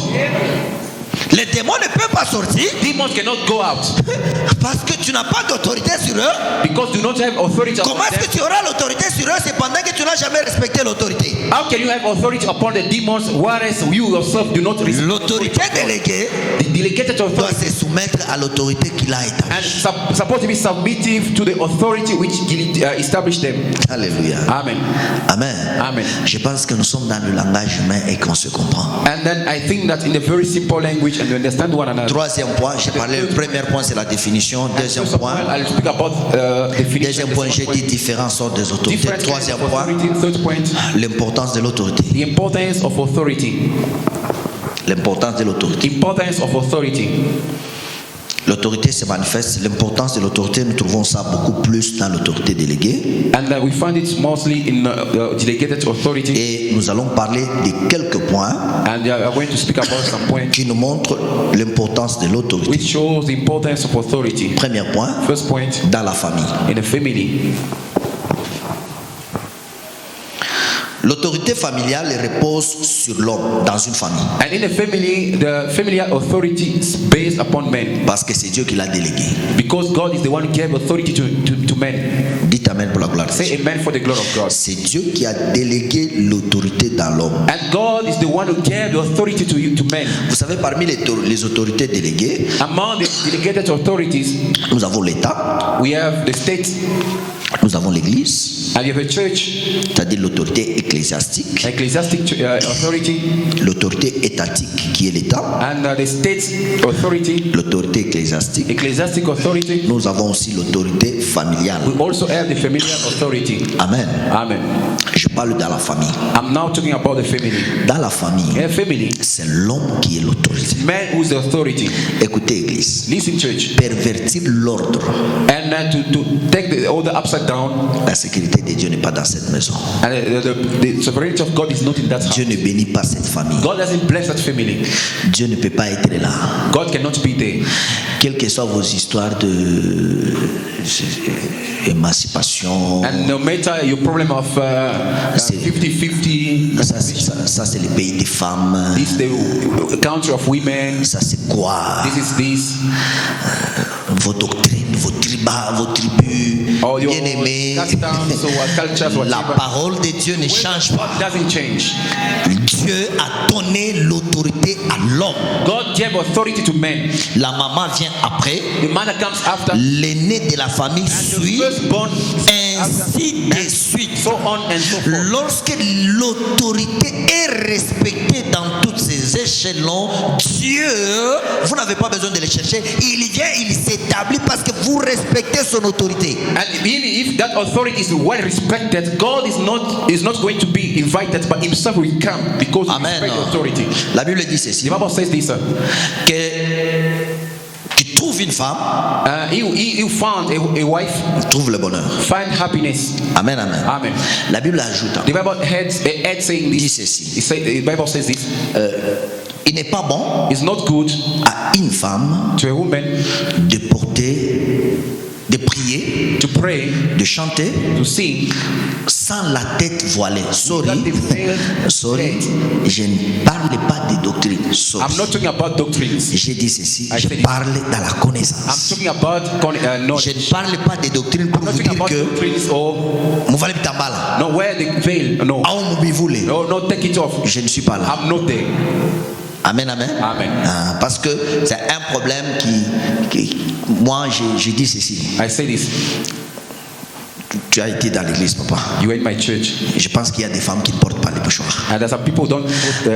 Les démons ne peuvent pas sortir Demons cannot go out parce que tu n'as pas d'autorité sur eux. because you don't have authority Comment upon est-ce them. que tu auras l'autorité sur eux, c'est pendant que tu n'as jamais respecté l'autorité? How can you have authority upon the demons whereas you yourself do not respect L'autorité déléguée the delegated doit authority se soumettre à l'autorité qu'il a établie. and supposed to be submissive to the authority which established them. Alléluia. Amen. Amen. Amen. Je pense que nous sommes dans le langage humain et qu'on se comprend. And then I think that in a very simple language and you understand one another. Troisième point, j'ai parlé, le premier point c'est la définition. Deuxième First of point, all, I'll speak about definition. deuxième point, j'ai dit différentes sortes des autorités. Different kinds Troisième of point, authority. Third point, l'importance de l'autorité. the importance of authority. L'importance de l'autorité. Importance of authority. L'autorité se manifeste. L'importance de l'autorité, nous trouvons ça beaucoup plus dans l'autorité déléguée. And we find it mostly in delegated authority. Et nous allons parler de quelques points And we are going to speak about some points qui nous montrent l'importance de l'autorité. which shows the importance of authority. Premier point, First point, dans la famille. in a family. L'autorité familiale repose sur l'homme dans une famille. And in a family, the familiar authority is based upon men. Parce que c'est Dieu qui l'a délégué. Because God is the one who gave authority to men. Dites Amen pour la gloire de Dieu. Say amen for the glory of God. C'est Dieu qui a délégué l'autorité dans l'homme. And God is the one who gave the authority to men. Vous savez, parmi les autorités déléguées, Among the delegated authorities, nous avons l'État, we have the state, nous avons l'Église, And you have a church, c'est-à-dire l'autorité ecclésiastique, ecclesiastic authority, l'autorité étatique qui est l'État, and the state authority, l'autorité ecclésiastique. ecclesiastic authority. Nous avons aussi l'autorité familiale. We also have the familial authority. Amen. Amen. Je parle dans la famille. I'm now talking about the family. Dans la famille, A family, c'est l'homme qui est l'autorité. man who's the authority. Écoutez, Église, Listen, church. pervertir l'ordre, And to take the order upside down, la sécurité de Dieu n'est pas dans cette maison. and the sovereignty of God is not in that house. Dieu ne bénit pas cette famille. God doesn't bless that family. Dieu ne peut pas être là. God cannot be there. Quelles que soient vos histoires de émancipation, And no matter your problem of 50-50, ça c'est le pays des femmes. this is the country of women, Ça c'est quoi? this is this, Vos doctrines, vos tribus, or your bien-aimés. customs or cultures, La whatever. parole de Dieu ne change pas. God doesn't change. Dieu a donné l'autorité à l'homme. God gave authority to men. La maman vient après, The mother comes after, l'aîné de la famille the suit, firstborn ainsi de suite. so on and so forth. Lorsque l'autorité est respectée dans tous ces échelons, Dieu, vous n'avez pas besoin de le chercher, il vient, il s'établit parce que vous respectez son autorité. And even if that authority is well respected, God is not going to be invited, but Himself will come because He Amen. respects the authority. La Bible dit ceci, The Bible says this: que tu trouves une femme, he found a wife, trouve le bonheur. find happiness. Amen, amen. Amen. La Bible ajoute, The Bible had saying dit this. ceci, The Bible says this: il n'est pas bon it's not good à une femme to a woman de porter, de prier, to pray, de chanter to sing, sans la tête voilée. Sorry, without the veiled sorry, head. je ne parle pas de doctrine. Sorry. I'm not talking about doctrines. J'ai dit ceci, I je said it. parle dans la I'm connaissance. talking about Je knowledge. ne parle pas de doctrine pour I'm not vous talking dire about que doctrines or Mouvalé Bitambala, no where the veil. No, no, take it off. je ne suis pas là. I'm not there. Amen, amen. Amen. Ah, parce que c'est un problème qui moi, je dis ceci. I say this: Tu as été dans l'église, papa. you are in my church, Je pense qu'il y a des femmes qui ne portent pas les mouchoirs. and there's some people who don't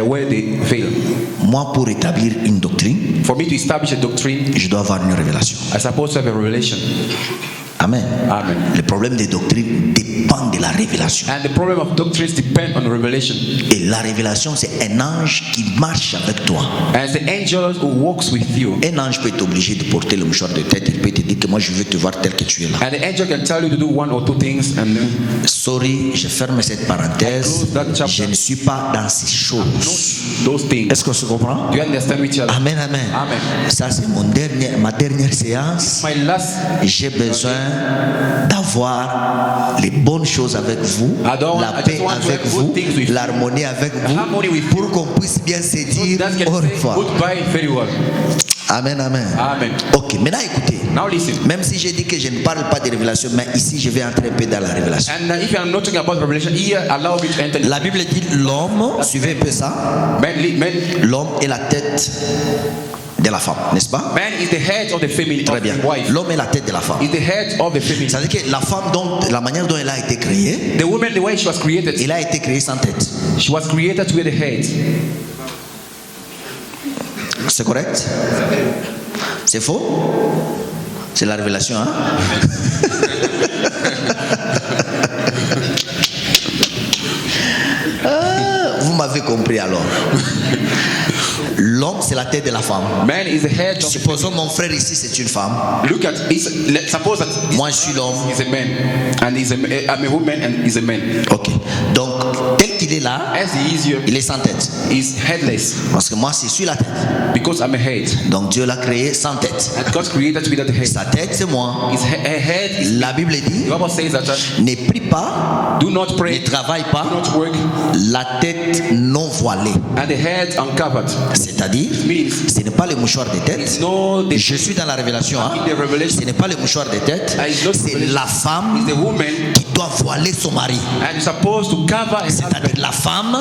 wear the veil. Moi, pour établir une doctrine, For me to establish a doctrine, je dois avoir une révélation. I'm supposed to have a revelation. Amen. Amen. Le problème des doctrines dépend de la révélation. And the problem of doctrines depend on revelation. Et la révélation, c'est un ange qui marche avec toi. And the angel who walks with you. Un ange peut t'obliger de porter le mouchoir de tête. Il peut te dire que moi, je veux te voir tel que tu es là. And the angel can tell you to do one or two things, and then Sorry, je ferme cette parenthèse. I close that chapter. Je ne suis pas dans ces choses. those things. Est-ce qu'on se comprend? Do you understand each other? Amen, amen. Amen. Ça, c'est ma dernière séance. My last, J'ai besoin d'avoir les bonnes choses avec vous, I la just paix want to avec have vous, good things with you. l'harmonie avec vous, harmony with pour qu'on puisse bien se so dire that au can say revoir. goodbye very well. Amen, amen. Amen. Ok, maintenant écoutez. Now listen. Même si j'ai dit que je ne parle pas de révélation, mais ici je vais entrer un peu dans la révélation. And if I'm not talking about revelation, here allow me to enter. La Bible dit l'homme, suivez un peu ça, Man l'homme est la tête de la femme, n'est-ce pas? is the head of the family. Très Of bien. the wife L'homme est la tête de la femme. is the head of the family. Ça veut dire que la femme, donc, la manière dont elle a été créée, The woman, the way she was created, elle a été créée sans tête. she was created with the head. C'est correct? C'est faux? C'est la révélation, hein? Vous m'avez compris alors. L'homme, c'est la tête de la femme. Man is the head of the Supposons mon frère ici, c'est une femme. Look at, suppose that Moi, je suis l'homme. he's a man, and I'm a woman, and he's a man. Ok. Donc, tel qu'il est là, As he is here, il est sans tête. he's headless, Parce que moi, je suis la tête. because I'm a head. Donc, Dieu l'a créé sans tête. And God created without a head. Sa tête, c'est moi. His head is, La Bible dit, the Bible says that ne prie pas, do not ne pray, travaille do pas, not work, la tête non voilée. and the head uncovered. C'est-à-dire C'est-à-dire, means ce n'est pas le mouchoir de tête. it's not the, Je suis dans la révélation. Hein? in the revelation. Ce n'est pas le mouchoir de tête. It's not C'est revelation. la femme It's the woman, qui doit voiler son mari. and you're supposed to cover a C'est-à-dire husband. la femme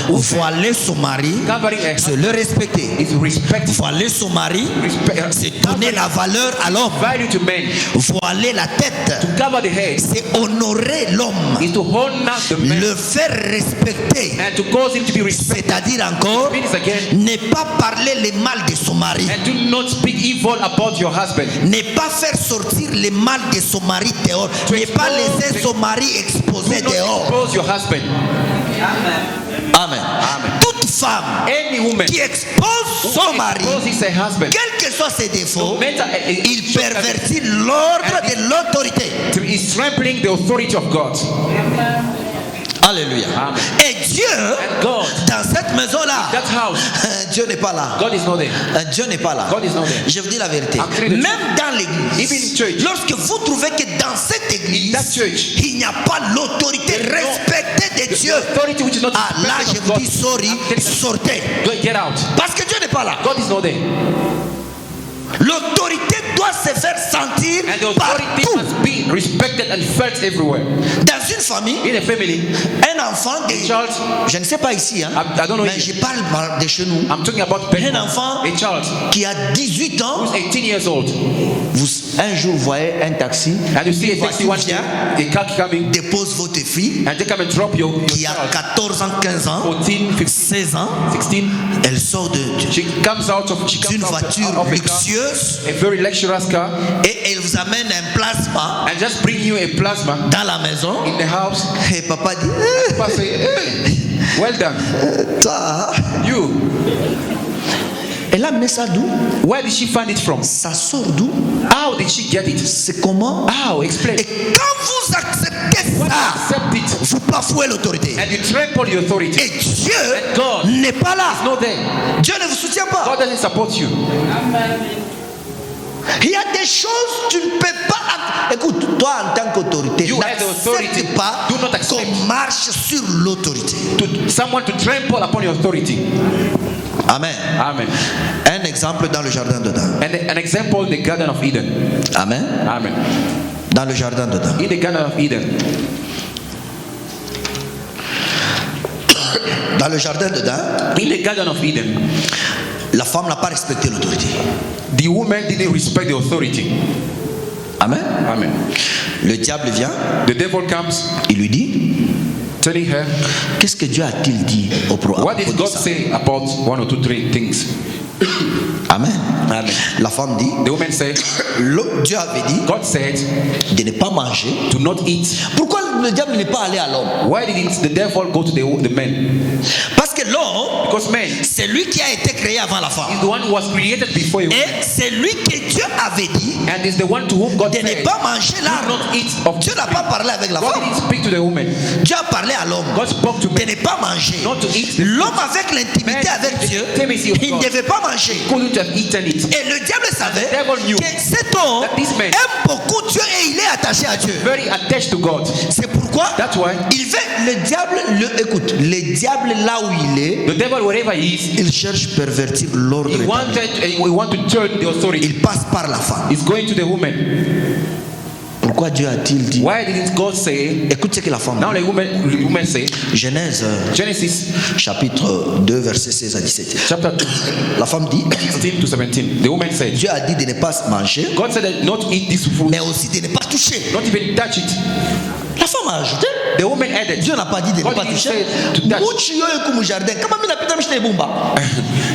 voiler son mari, Covering a c'est husband le respecter. is respect. Voiler son mari, c'est donner la valeur à l'homme. Value to men. Voiler la tête, To cover the head c'est honorer l'homme, is to honor the man le faire respecter. and to cause him to be respected. C'est-à-dire encore, Means again, ne pas parler le mal de son mari, and do not speak evil about your husband. ne pas faire sortir le mal de son mari dehors, ne pas laisser son mari exposé Do not dehors. expose your husband. Amen. Toute femme Any woman qui expose son mari, exposes her husband, quels que soient ses défauts, no matter il pervertit l'ordre de l'autorité. is trampling the authority of God. Alléluia. Amen. Et Dieu, And God, dans cette maison-là, that house, Dieu n'est pas là. God is not there. Dieu n'est pas là. God is not there. Je vous dis la vérité. I'm telling you the Même dans l'église, Even in church. lorsque vous trouvez que dans cette église, That church. il n'y a pas l'autorité respectée de Dieu, Authority which is not ah là, je respected vous of dis, God. sorry, I'm telling you, sortez. get out. Parce que Dieu n'est pas là. God is not there. L'autorité doit se faire sentir And the authority partout. must be respected and felt everywhere. Dans une famille, In a family, un enfant de... child, Je ne sais pas ici, hein, I don't know mais here. je parle de chez nous. I'm talking about Un enfant a child qui a 18 ans, who's 18 years old, un jour vous voyez un taxi, and you see a une taxi voiture one day, vient, a car coming, dépose votre fille and they come and drop your qui a child, 14 ans, 15 ans, 14, 15, 16 ans, 16. elle sort She comes out of d'une voiture a car, luxueuse a very luxurious car, et elle vous amène un plasma and just bring you a plasma dans la maison in the house. et papa dit Papa say, hey, well done, toi, you. elle a amené ça d'où? Where did she find it from? Ça sort d'où? How did she get it? C'est comment? How? Explain. Et quand vous acceptez ça, Accept it, vous bafouez l'autorité. and you trample the authority. Et Dieu And God n'est pas là. is not there. Dieu ne vous soutient pas. God doesn't support you. Il y a des choses tu ne peux pas. Écoute, toi en tant qu'autorité, You as the authority, n'accepte pas do not accept. qu'on marche sur l'autorité. To someone to trample upon your authority. Amen. Amen. Un exemple dans le jardin dedans. And an example in the Garden of Eden. Amen. Amen. Dans le jardin dedans. In the Garden of Eden. Dans le jardin dedans, In the Garden of Eden, la femme n'a pas respecté l'autorité. the woman didn't respect the authority. Amen. Amen. Le diable vient, The devil comes il lui dit, telling her, qu'est-ce que Dieu a-t-il dit au what did God prophète? say about 1 or 2, 3 things? Amen. Amen. La femme dit, The woman said, Dieu avait dit God said, de ne pas manger. do not eat. Pourquoi le diable n'est pas allé à l'homme? Why didn't the devil go to the man? Parce que l'homme, Because man c'est lui qui a été créé avant la is femme. the one who was created before you. Et c'est lui que Dieu avait dit And is the one to whom God de ne said, pas manger do l'arbre. not eat of Dieu n'a pas parlé avec la God femme. didn't speak to the woman. Dieu a parlé à l'homme God spoke to de man ne pas manger. not to eat. L'homme avec l'intimité Man, avec Dieu, intimacy of il ne God. devait pas manger. Couldn't have eaten it. Et le diable savait The devil knew que cet homme that this man aime beaucoup Dieu et il est attaché à Dieu. very attached to God. C'est pourquoi That's why il veut le diable, écoute, le diable là où il est, the devil, wherever he is, il cherche à pervertir l'ordre. he want to turn the authority. Il passe par la femme. He's going to the woman. Pourquoi Dieu a-t-il dit? Why didn't God say? Écoute ce que la femme Now dit. the woman say, Genèse Genesis chapitre 2 verset 16 à 17. chapter 2, La femme dit, 16 to 17. The woman said, Dieu a dit de ne pas manger, God said that not eat this fruit, mais aussi de ne pas toucher. not even touch it. La femme a ajouté. The woman added, Dieu n'a pas dit de ne God pas didn't toucher. say to touch. Muchi yo ekumu jardin. Kama mina pita mishte bumba.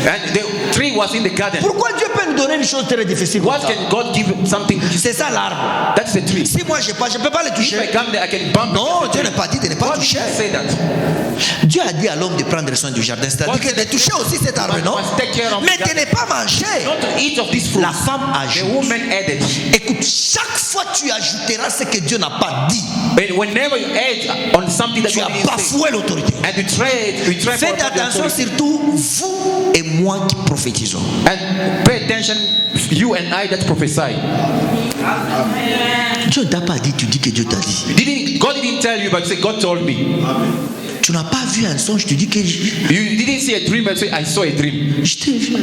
And the tree was in the garden. Pourquoi Dieu peut nous donner une chose très difficile? What can God give something? C'est ça l'arbre. That's the tree. Si moi je ne peux pas le If toucher. I come there, I can bump Non, it. Dieu n'a pas dit de ne pas God toucher. didn't say that. Dieu a dit à l'homme de prendre soin du jardin. C'est-à-dire que de toucher aussi cet arbre, non? Must take care of Mais the de ne pas manger. not to eat of this fruit. La femme The ajoute. woman added. Écoute, chaque fois tu ajouteras ce que Dieu n'a pas dit. But whenever you add on something that Tu God as didn't say, bafoué l'autorité. and you try Faites attention surtout vous et moi qui prophétisons. and pay attention, you and I that prophesy. Dieu ne t'a pas dit, tu dis que Dieu t'a dit. God didn't tell you, but say God told me. tu n'as pas vu un songe, tu dis que You didn't see a dream and say, I saw a dream. je t'ai vu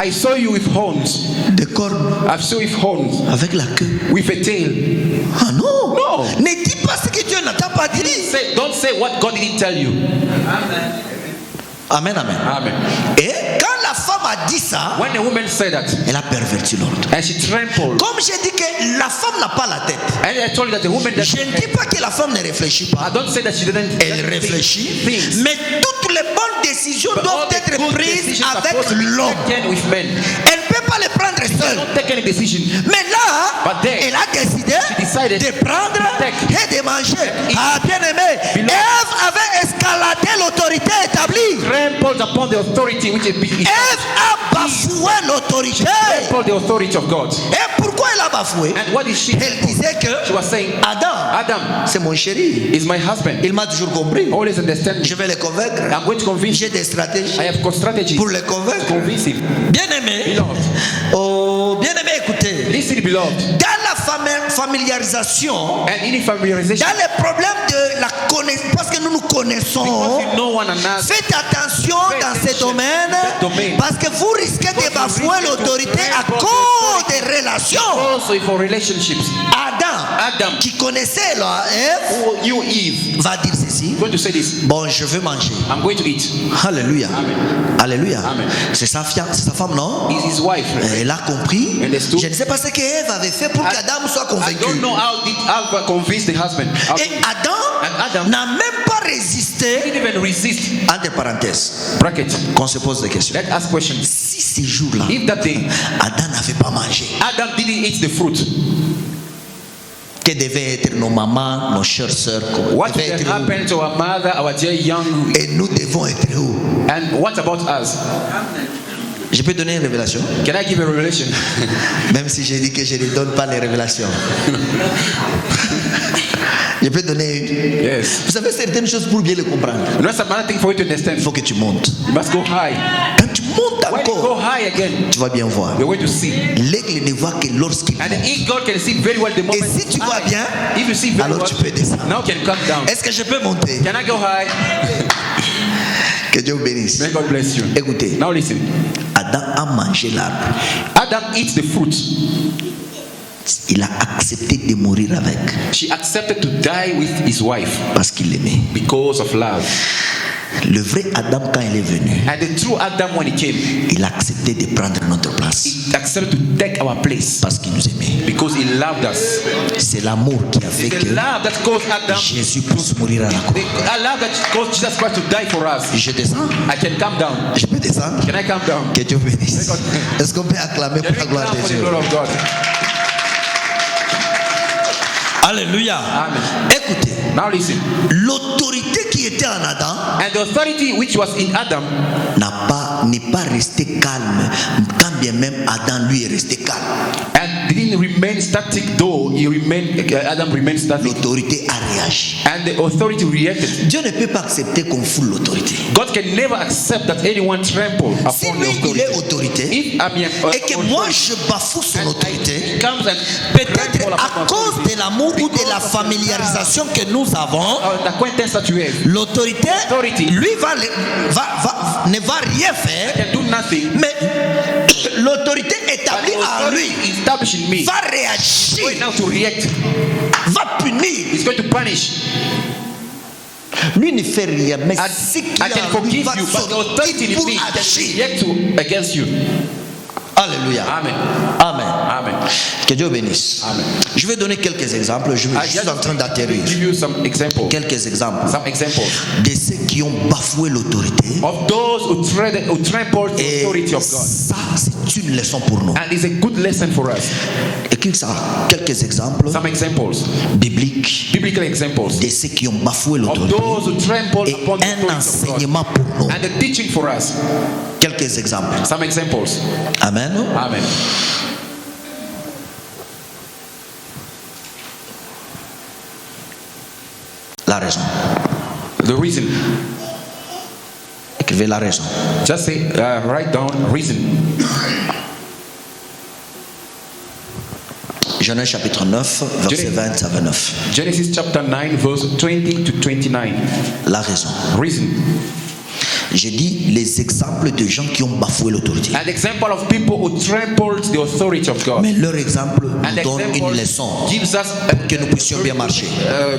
I saw you with horns. des cornes I saw you with horns, avec la queue. with a tail. Ah non, Non. ne dis pas ce que Dieu n'a pas dit. Don't say what God didn't tell you. Amen, amen. Amen. Et quand la femme a dit ça, When the woman said that, elle a perverti l'ordre. and she trampled, Comme j'ai dit que la femme n'a pas la tête. and I told you that the woman Je ne dis pas que la femme ne réfléchit pas. I don't say that she didn't. Elle réfléchit. things. Mais toutes les bonnes décisions But all doivent the être good prises decisions are avec supposed to be l'homme. taken with men. Elle ne peut pas les prendre seule. Don't take any decision. Mais là, But then, elle a décidé she decided de prendre to take et de manger. eat. Ah, bien aimé, Beloved. Ève avait escaladé l'autorité établie. Trampled upon the authority which is Ève a bafoué l'autorité. trampled the authority of God. Et pourquoi elle a bafoué? And what is she? Elle disait que She was saying, Adam, Adam c'est mon chéri. is my husband. Il m'a toujours compris. Always understand me. Je vais le convaincre. I'm going to convince. J'ai des stratégies I have got strategies pour le to convaincre. convince him. Bien aimé. Beloved, Oh, bien aimé, écoutez. listen, beloved. Dans la familiarisation, And in familiarization, dans les problèmes de la connaissance, parce que nous nous connaissons, because you know one another, faites attention Faites dans ce attention domaine, dans ce domaine. parce que vous risquez de bafouer risquez de l'autorité à trample cause des relations. also for relationships. Adam, Qui connaissait la Ève, who you Eve, va dire ceci. I'm going to say this. Bon, je veux manger. I'm going to eat. Alléluia. Alléluia. Amen. C'est sa femme, non? Is his wife. Elle a compris. Understood. Je ne sais pas ce qu'Ève avait fait pour qu'Adam soit I convaincu. don't know how did Eve convince the husband. Et Adam Adam n'a même pas résisté. didn't even resist. Entre parenthèses, Bracket. qu'on se pose des questions. Let's ask questions. Si ces jours-là, If that day Adam n'avait pas mangé, Adam didn't eat the fruit, que devaient être nos mamans, nos chères sœurs, what devaient would être où? happen to our mother, our dear young, Et nous devons être où? and what about us? Je peux donner une révélation, Can I give a revelation? même si j'ai dit que je ne donne pas les révélations. Je peux donner une. Yes. Vous savez certaines choses pour bien les comprendre. You know, some other thing for you to understand. Il faut que tu montes. You must go high. Quand tu montes When you go encore, high again, tu vas bien voir. you're going to see. L'aigle ne voit que lorsqu'il And monte. the eagle can see very well the Et moment. si tu vois bien, If you see very alors well, tu peux descendre. now you can come down. Est-ce que je peux monter? Can I go high? Que Dieu vous bénisse. May God bless you. Écoutez, Now listen. Adam a mangé l'arbre. Adam eats the fruit. Il a accepté de mourir avec She accepted to die with his wife parce qu'il l'aimait. because of love. Le vrai Adam, quand il est venu, And the true Adam, when he came, il a accepté de prendre notre place he accepted to take our place parce qu'il nous aimait. because he loved us. C'est l'amour qui a fait It's the que love that caused Adam. Jésus puisse mourir à la croix. The love that caused Jesus Christ to die for us. Je descends. I can come down. Je peux descendre. Can I come down? Que Dieu vous bénisse. Est-ce qu'on peut acclamer Can pour we la gloire clap de for the Dieu? glory of God? Alléluia. Amen. Écoutez, Now listen. l'autorité qui était en Adam And the authority which was in Adam n'est pas resté calme, quand bien même Adam lui est resté calme. and didn't remain static, though Adam remained static. L'autorité a réagi. And the authority reacted. Dieu ne peut pas accepter qu'on foule l'autorité. God can never accept that anyone trample Si upon lui the il est authority. autorité If I'm et que moi je bafoue son autorité, he comes and peut-être à cause de l'amour ou de la familiarisation que nous avons, acquaintance that you have, l'autorité, lui ne va rien faire, can do nothing. mais l'autorité établie en lui Established in me. va Going réagir, now to react. va punir. He's going to punish. Lui ne fait rien, mais I, ce qui I can en lui forgive va you, but the authority sortir in pour me can agir. react against you. Alléluia. Amen. Amen. Amen. Que Dieu bénisse. Amen. Je vais donner quelques exemples. Je suis en train d'atterrir. Give you some examples. Quelques exemples Some examples de ceux qui ont bafoué l'autorité. of those who trampled the Et authority of God. ça, c'est une leçon pour nous. And it's a good lesson for us. Écoute ça, quelques exemples Some examples, bibliques biblical examples, de ceux qui ont bafoué of l'autorité. those who trampled Et upon the un authority of God. enseignement pour nous. And the teaching for us. Quelques exemples. Some examples. Amen. Amen. La raison. The reason. Écrivez la raison. Just say, write down reason. Je Genèse chapitre 9, verset 20 à 29. Genesis chapter 9, verse 20 to 29. La raison. Reason. J'ai dit les exemples de gens qui ont bafoué l'autorité. An example of people who trampled the authority of God. Mais leur exemple An nous donne example une leçon gives us pour que nous puissions bien marcher.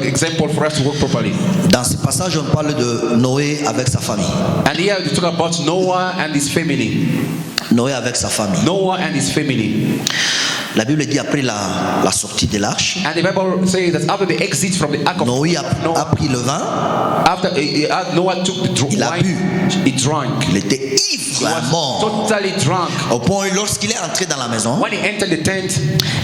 example for us to work properly. Dans ce passage, on parle de Noé avec sa famille. And here we talk about Noah and his family. Noé avec sa famille. Noah and his family. La Bible dit après la sortie de l'arche, And the Bible says that after the exit from the ark of Noé a pris le vin, after Noah took the Il a bu. wine, he drank. il était ivre à mort. Totally drunk. Au point où lorsqu'il est entré dans la maison, When he entered the tent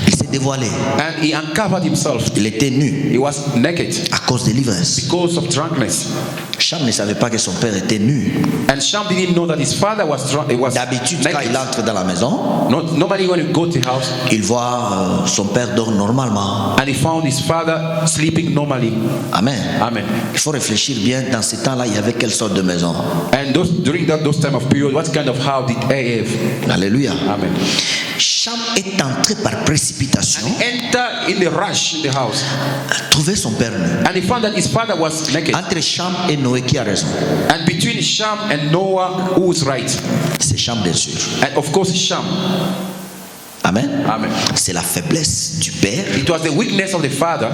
il s'est dévoilé. and he uncovered himself, Il était nu he was naked à cause de l'ivresse. because of drunkenness. Cham ne savait pas que son père était nu. And Shem didn't know that his father was drunk. He was D'habitude, quand naked. il entre dans la maison, Normally, when you go to the house, il voit son père dort normalement. and he found his father sleeping normally. Amen. Amen. Il faut réfléchir bien. Dans ce temps-là, il y avait quelle sorte de maison? And during those time of period, what kind of house did they have? Alléluia. Amen. Cham est entré par précipitation, Enter in the rush in the house, trouver son père nu. and he found that his father was naked. Entre Cham et Noé, qui a raison? And between Shem and Noah, who was right? C'est Cham, bien sûr. And of course, Shem. Amen. Amen. C'est la faiblesse du père. It was the weakness of the father,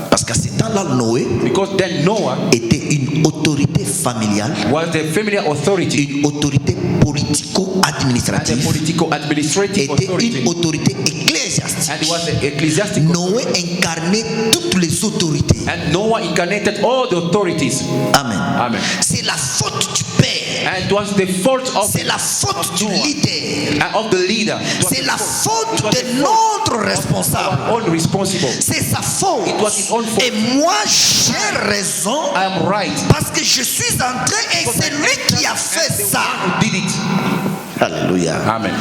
Parce qu'à ce temps-là, Noé because then Noah était une autorité familiale, was the family authority une autorité and the politico-administrative, political administrative était authority, une autorité ecclésiastique. and he was the ecclesiastical. Noé incarnait toutes les autorités. And Noah incarnated all the authorities. Amen. Amen. C'est la faute du père. And it was the fault of C'est la faute du Noah. leader. and of the leader. It was C'est la It faute was de the notre responsable. our own responsible. C'est sa faute. It was his own fault. Et moi, j'ai raison I am right. parce que je suis entré et c'est lui qui a fait The ça. one who did it. Alléluia. Amen.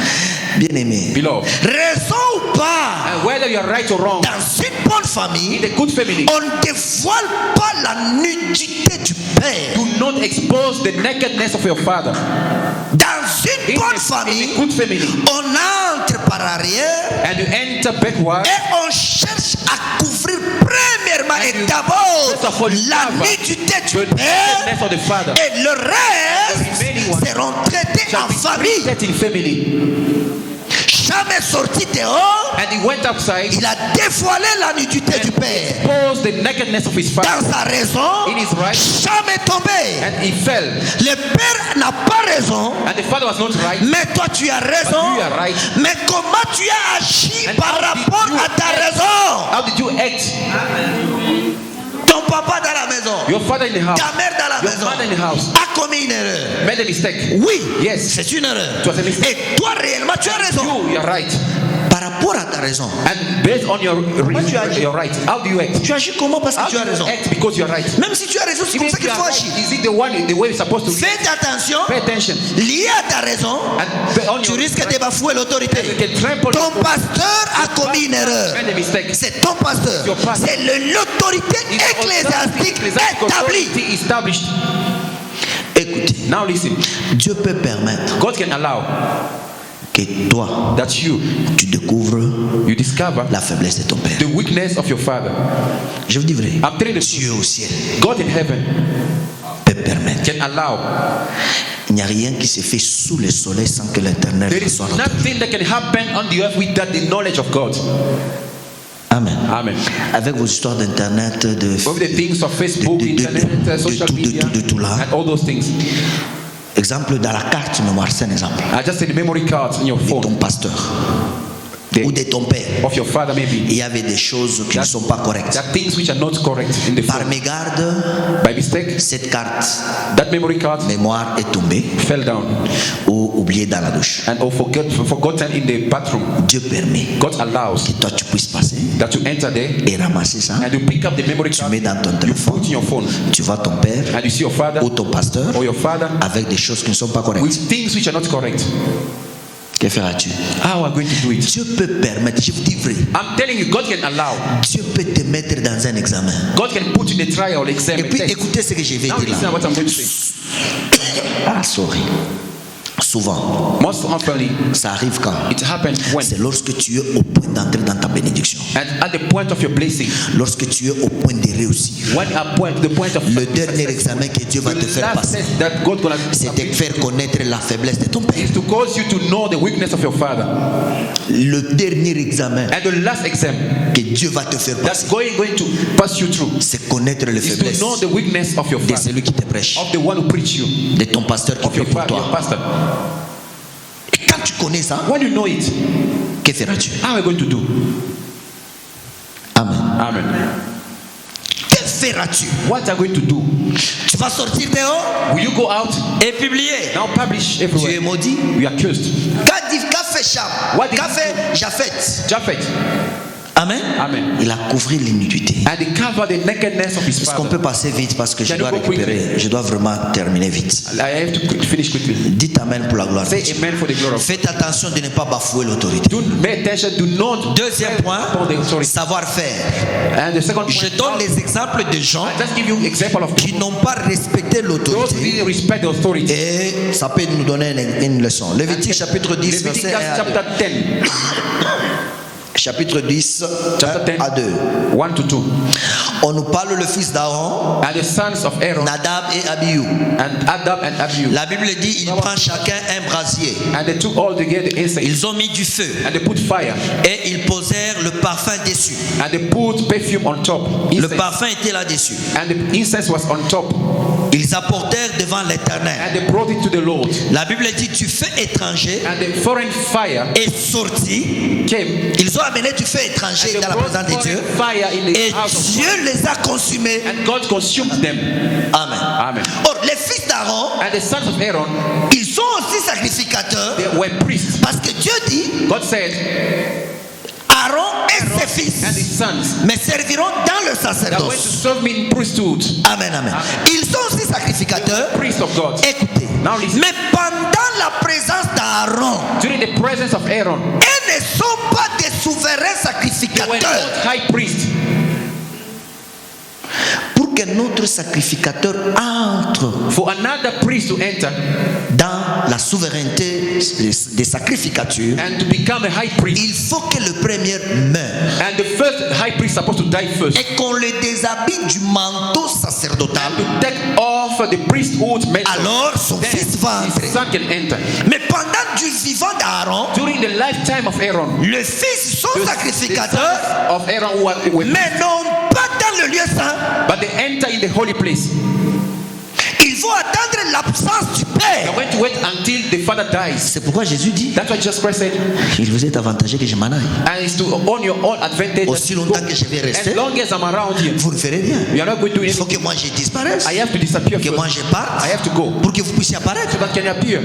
Bien aimé. Beloved. Raison ou pas, And whether you are right or wrong, dans une bonne in famille, a good family, on ne dévoile pas la nudité du père. do not expose the nakedness of your father. Dans une bonne In a famille, good family, on entre par arrière and you enter backward, et on cherche à couvrir premièrement And et you- d'abord first of all, you la cover nudité the du père nakedness of the father. et le reste The remaining one seront traités shall en be famille. set in family. Jamais sorti dehors, And he went outside il a dévoilé la nudité du père. exposed the nakedness of his father, Dans sa raison, in his right, jamais tombé. and he fell. Le père n'a pas raison, And the father was not right. mais toi tu as raison. But you are right. Mais comment tu as agi And par how did rapport you à ta act? raison? How did you act? Ton papa dans la maison, Your father in the house, ta mère dans la your maison mother in the house a commis une erreur. made a mistake. Oui, Yes. c'est une erreur. It was a mistake. Et toi réellement tu as raison. You are right. Par rapport à ta raison. And based on your tu agis? you're right. How do you act? Tu agis comment parce How que tu do as you raison. act because you are right? Même si tu as raison, c'est Even comme ça if you qu'il are faut right, agir. is it the way you're supposed to? Fais attention, Pay attention. lié à ta raison, And on tu your risques de bafouer l'autorité. you can trample Ton pasteur a commis une erreur. made a mistake. C'est ton pasteur. Your pastor. C'est l'autorité It's ecclésiastique ecclesiastical établie. authority established. Écoutez, Now listen. Dieu peut permettre God can allow que toi, that you découvres discover la faiblesse de ton père. the weakness of your father. Je vous dis vrai. I'm telling the Dieu truth. au ciel God in heaven peut permettre. can allow. Il n'y a rien qui se fait sous le soleil sans que l'éternel There is soit l'auteur. nothing that can happen on the earth without the knowledge of God. Amen. Amen. Avec vos histoires d'internet, de With the things of Facebook, de internet, social media, tout là. and all those things. Exemple, dans la carte mémoire, c'est un exemple. I just said the memory cards in your De phone ton pasteur ou de ton père. of your father maybe. Il y avait des choses qui ne sont pas correctes. There are things which are not correct in the Par phone. mégarde, By mistake, cette carte that memory card mémoire est tombée fell down ou oubliée dans la douche. and forgotten in the bathroom. Dieu permet God allows que toi tu puisses passer that you enter there et ramasser ça. and you pick up the memory Tu card, mets dans ton you téléphone. put in your phone, Tu vois ton père and you see your father ou ton pasteur or your father avec des choses qui ne sont pas correctes. with things which are not correct. Que feras-tu? How are you going to do it? Dieu peut permettre, je vous dis vrai, I'm telling you, God can allow. Dieu peut te mettre dans un examen. God can put in a trial, exam, Et puis test. écoutez ce que je vais Now dire listen là. to what I'm going to say. Ah, sorry. Souvent, Most often, ça arrive quand? it happens when, C'est lorsque tu es au point d'entrer dans ta bénédiction. and at the point of your blessing, Lorsque tu es au point de réussir. when at the point of Le dernier examen que Dieu va te the faire last passer, test that God gonna c'est de faire connaître la faiblesse de ton père. is to cause you to know the weakness of your father. Le dernier examen And the last exam que Dieu va te faire that's passer, going to pass you through c'est connaître les is faiblesses to know the weakness of your de father, celui qui te prêche, of the one who preach you, de ton pasteur qui of prie your pour father, your toi. pastor. Et quand tu connais ça, When you know it, que feras-tu? how are you going to do? Amen. Amen. Que feras-tu? What are you going to do? Tu vas sortir dehors Will you go out et publier. now, publish Tu es everywhere? maudit. You are cursed. Qu'a fait Cham? What did Qu'a he fait Japheth? Japheth, Amen. Amen. Il a couvert l'iniquité. and he covered the nakedness of his Est-ce qu'on father. peut passer vite parce que je Can dois you go récupérer, je dois vraiment terminer vite. I have to finish quickly. Dites Amen pour la gloire de Say Dieu. amen for the glory of God. Faites attention de ne pas bafouer l'autorité. Do pay attention. Do not. Deuxième point, upon the authority. savoir-faire. And the second Je point, donne les exemples de gens I just give you example of qui n'ont pas respecté those who l'autorité. didn't respect the authority. Et ça peut nous donner une leçon. Lévitique chapitre 10, Leviticus verset 1 à 2. chapter 10, Chapitre 10, Chapter 1 à 2. 1 to 2. On nous parle le fils d'Aaron, And the sons of Aaron Nadab et Abihu. and Adab and Abihu. La Bible dit, il prend chacun un brasier. And they took all together incense. Ils ont mis du feu And they put fire. et ils posèrent le parfum dessus. And they put perfume on top. Le Incense. parfum était là-dessus. And the incense was on top. Ils apportèrent devant l'Éternel. And they brought it to the Lord. La Bible dit, du feu étranger And the foreign fire est sorti. came. Ils ont amené du feu étranger And they dans la brought présence de Dieu. foreign fire in the Et house of Dieu les a consumés. God. And God consumed them. Amen. Amen. Or, les fils d'Aaron, And the sons of Aaron, ils sont aussi sacrificateurs. they were priests. Parce que Dieu dit, God said, Aaron et ses fils and his sons me serviront dans le that went to sacerdoce. serve me in priesthood. Amen, amen. Ils sont aussi sacrificateurs. Priests of God. Écoutez, Now listen. mais pendant la présence d'Aaron, During the presence of Aaron, ils ne sont pas des souverains they were sacrificateurs. not high priests. Pour que notre sacrificateur entre For another priest to enter dans la souveraineté des sacrificatures, and to become a high priest, il faut que le premier meure and the first high priest is supposed to die first, et qu'on le déshabille du manteau sacerdotal. to take off the priesthood mantle. Alors son Then fils va his entrer. son can enter. Mais pendant du vivant d'Aaron, During the lifetime of Aaron, les fils sont the sacrificateurs, sons of Aaron were mais non pas dans le lieu saint. but they enter in the holy place. Ils vont attendre l'absence du They're Père. going to wait until the father dies. C'est pourquoi Jésus dit, That's what Jesus Christ said. il vous est avantageux que je m'en aille. And it's to own your own advantage. Aussi longtemps que je vais rester, As long as I'm around here, vous ne ferez rien. you are not going to do Il faut anything. que moi je disparaisse, I have to disappear que first. moi je parte, I have to go pour que vous puissiez apparaître. so that can appear.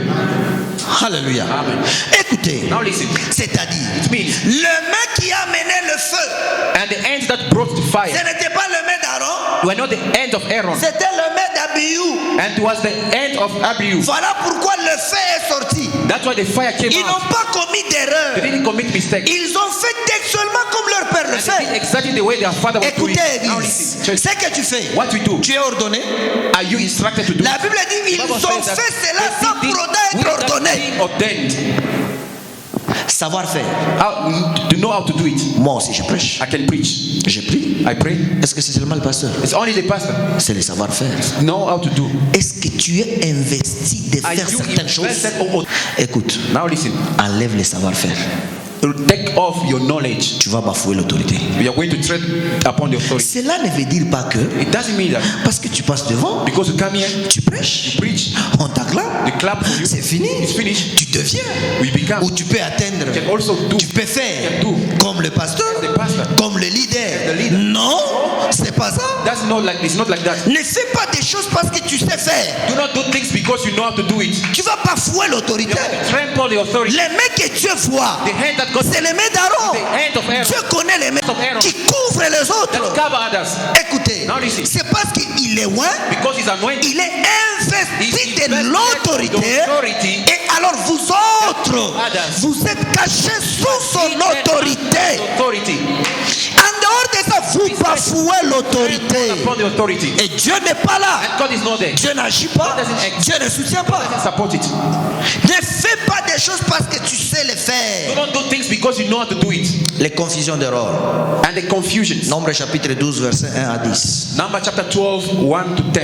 Alléluia. Amen. Écoutez, Now listen. c'est-à-dire, It means, le mec qui a mené le feu, and the end that brought the ce fire n'était pas le mec d'Aaron, were not the end of Aaron, c'était le mec d'Abihu. and it was the end of Abihu. Voilà pourquoi le feu est sorti. That's why the fire came Ils out. n'ont pas commis They d'erreur. didn't commit mistake. Ils ont fait textuellement comme leur père le And they did fait. exactly the way their father was doing. Écoutez, Now Église, listen, church, ce que tu fais, what we do, tu es ordonné. are you instructed to do? La Bible dit, ils Bible ont says that fait cela they sans did pour autant être without ordonnés. being ordained. Savoir faire. How to know how to do it. Moi aussi, je prêche. I can preach. Je prie. I pray. Est-ce que c'est seulement le pasteur? It's only the pastor. C'est le savoir-faire. Know how to do. Est-ce que tu es investi de Are faire you certaines choses? invested or Écoute, now listen. enlève le savoir-faire. Take off your knowledge. Tu vas bafouer l'autorité. You are going to tread upon the authority. Cela ne veut dire pas que, It doesn't mean that parce que tu passes devant, because you come here, tu prêches, you preach, on t'acclame, they clap for you. c'est fini. It's finished. Tu deviens. We become. Ou tu peux atteindre. You can also do. Tu peux faire You can do. comme le pasteur, The pastor. comme le leader. The leader. Non, c'est pas ça. That's not like it's not like that. Ne fais pas des choses parce que tu sais faire. Do not do things because you know how to do it. Tu vas bafouer l'autorité. Trample the authority. Les mecs que Dieu voit, The hand that God, c'est les mecs d'Aaron. the hand of Aaron Dieu connaît les mecs of Aaron. qui couvrent les that autres. cover others. Écoutez, Now listen. c'est parce qu'il est loin, Because he's anointed. il est investi He's de invested l'autorité. with authority. Et alors vous autres, Others. vous êtes cachés sous son Seated autorité. under authority. En dehors de sa vous bafouez l'autorité. Upon the authority. Et Dieu n'est pas là. And God is not there. Dieu n'agit pas. Dieu ne soutient pas. Support it. Ne fais pas des choses parce que tu sais les faire. Don't do things because you know how to do it. Les confusions d'erreur. And the confusions. Nombre chapitre 12, verset 1 à 10. Number chapter 12, 1 to 10.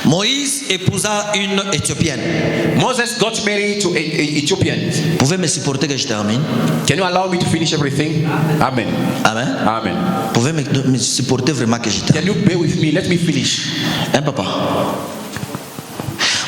Moïse épousa une Éthiopienne. Moses got married to an Ethiopian. Vous pouvez me supporter que je termine? Can you allow me to finish everything? Amen. Amen. Amen. Vous pouvez me supporter vraiment que je termine? Can you bear with me? Let me finish. Hein, papa?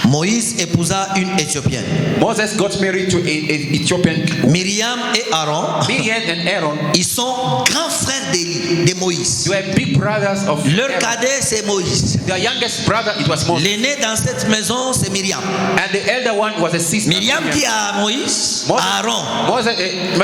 Moïse épousa une Éthiopienne. Moses got married to an Ethiopian. Myriam et Aaron, Miriam and Aaron, ils sont grands frères de Moïse. they were big brothers of Leur Aaron. cadet, c'est Moïse. Their youngest brother, it was Moses. L'aîné dans cette maison, c'est Myriam. And the elder one was a sister. Myriam dit à Moïse, Moses, à Aaron,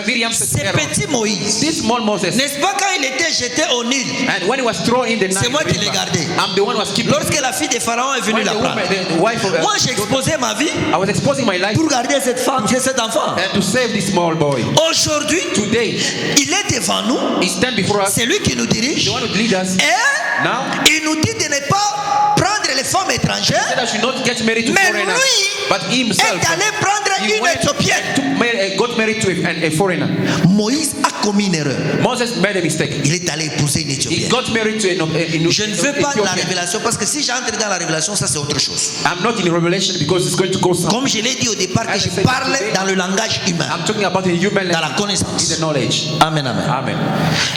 Miriam said c'est to Aaron, petit Moïse. this small Moses, N'est-ce pas quand il était jeté au Nil? and when he was thrown in the C'est moi qui l'ai river, gardé. I'm the one who was keeping. Lorsque la fille de Pharaon est venue When la the prendre, woman, the wife of moi j'ai exposé ma vie I was exposing my life pour garder cette femme, cet enfant. and to save this small boy. Aujourd'hui, Today, il est devant nous, he stand before us, c'est lui qui nous dirige, the one who lead us. et Now, il nous dit de ne pas prendre les femmes étrangères, said I should not get married to mais foreigners, lui but he himself est allé prendre he une went Éthiopienne. and got married to a foreigner. Moïse a commis une erreur. Moses made a mistake. Il est allé épouser une He Éthiopienne. got married to Je ne veux pas la Ethiopian. révélation parce que si j'entre dans la révélation, ça c'est autre chose. I'm not in Revelation because it's going to go somewhere. Comme je l'ai dit au départ, que je parle dans le langage humain, I'm talking about the human dans la language, connaissance. in the knowledge. Amen, amen. Amen.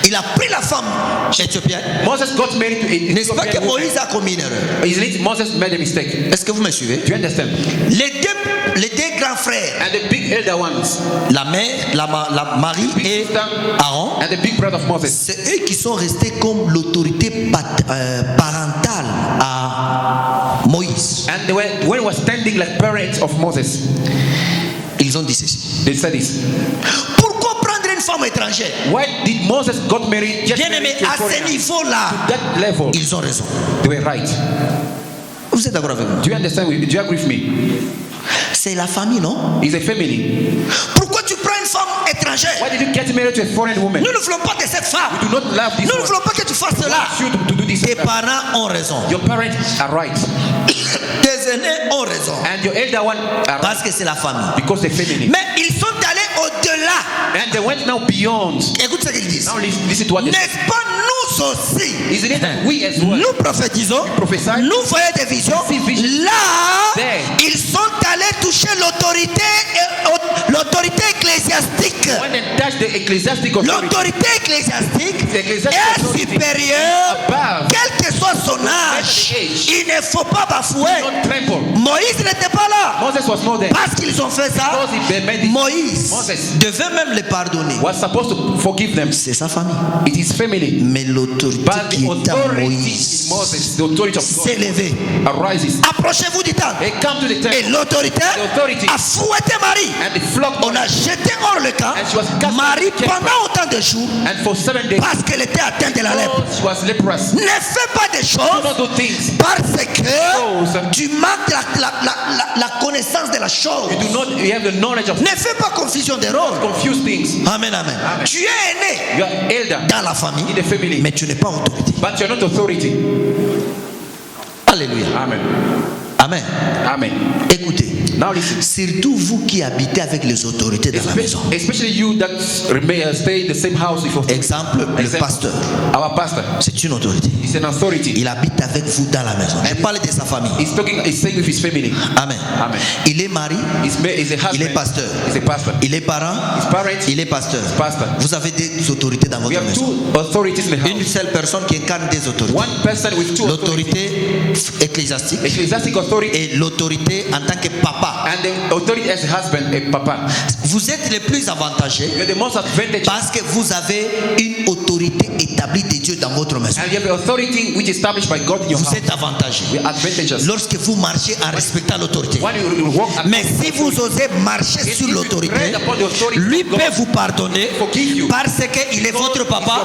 Il a pris la femme éthiopienne. Moses got married to a N'est-ce pas que Ethiopian woman. Moïse a commis une erreur? Isn't it? Moses made a mistake. Est-ce que vous me suivez? Do you understand? Les deux grands frères, And the big elder ones, la mère, la Marie et Aaron, and the big brother of Moses, c'est eux qui sont restés comme l'autorité parentale à Moïse. and they were, when he was standing like parents of Moses, Ils ont dit ceci. they said this. Pourquoi prendre une femme étrangère? Why did Moses got married? Just Bien aimé, married to a à ce foreigner? niveau-là, That level, ils ont raison. they were right. Vous êtes d'accord avec moi? Do you understand? Do you agree with me? C'est la famille, non? It's a family. Pourquoi tu prends une femme étrangère? Why did you get married to a foreign woman? Nous ne voulons pas de cette femme. Do not love this Nous ne one. voulons pas que tu fasses cela. You to do this. Tes parents ont raison. Your parents are right, Tes aînés ont raison. and your elder one are right Parce que c'est la famille. because they're family. Mais ils sont allés au-delà. And they went now beyond. Écoute ce qu'ils disent. Now listen to what they say. N'est-ce pas nous aussi? Isn't it that we as well? Nous prophétisons, prophesy. nous voyons des visions. See visions. Là, There. ils sont allés toucher l'autorité ecclésiastique. When they touch the ecclesiastic authority, L'autorité ecclésiastique The ecclesiastic est authority supérieure, above quel que soit son âge. age. Il ne faut pas bafouer. don't tremble. Moïse n'était pas là. Moses was not there. Parce qu'ils ont fait ça, Because they made it. Moïse Moses devait même les pardonner. was supposed to forgive them. C'est sa famille. It is family. Mais l'autorité But qui the est à authority in Moïse Moses, the authority of s'est God, levée. arises. Approchez-vous du temple. They come to the Et temple l'autorité The authority. a fouetté Marie. and they flocked On a jeté hors le camp. And she was cast Marie, out of the camp. pendant autant de jours, and for 7 days parce qu'elle était atteinte de la lèpre, she was leprous. ne fais pas des Do choses not do things. parce que Because tu manques la connaissance de la chose. you do not you have the knowledge of Ne fais pas confusion des rôles. confuse things. Amen, amen. Amen. Tu es aîné You are elder dans la famille, in the family, mais tu n'es pas autorité. but you're not authority. Alléluia. Amen. Amen. Amen. Écoutez, Now listen. surtout vous qui habitez avec les autorités dans la maison. Especially you that stay in the same house with your Exemple, le pasteur. Our pastor C'est une autorité. is an authority. Il habite avec vous dans la maison. Je parle de sa famille. He's staying with his family. Amen. Amen. Il est mari, He's a husband. il est pasteur. He's a pastor. Il est parent, His parents. il est pasteur. Pastor. Vous avez des autorités dans We votre have maison. two authorities in the Une house. seule personne qui incarne des autorités. One person with two authorities. L'autorité ecclésiastique Ecclesiastic authority et l'autorité en tant que papa. and the authority as a husband, a papa. Vous êtes les plus avantagés You're the most advantageous. parce que vous avez une autorité établie de Dieu dans votre maison. And you have the authority which is established by God in your Vous house. êtes avantagés We are advantageous. lorsque vous marchez en respectant l'autorité. When you walk Mais si vous osez marcher sur l'autorité, lui peut vous pardonner parce qu'il est votre papa.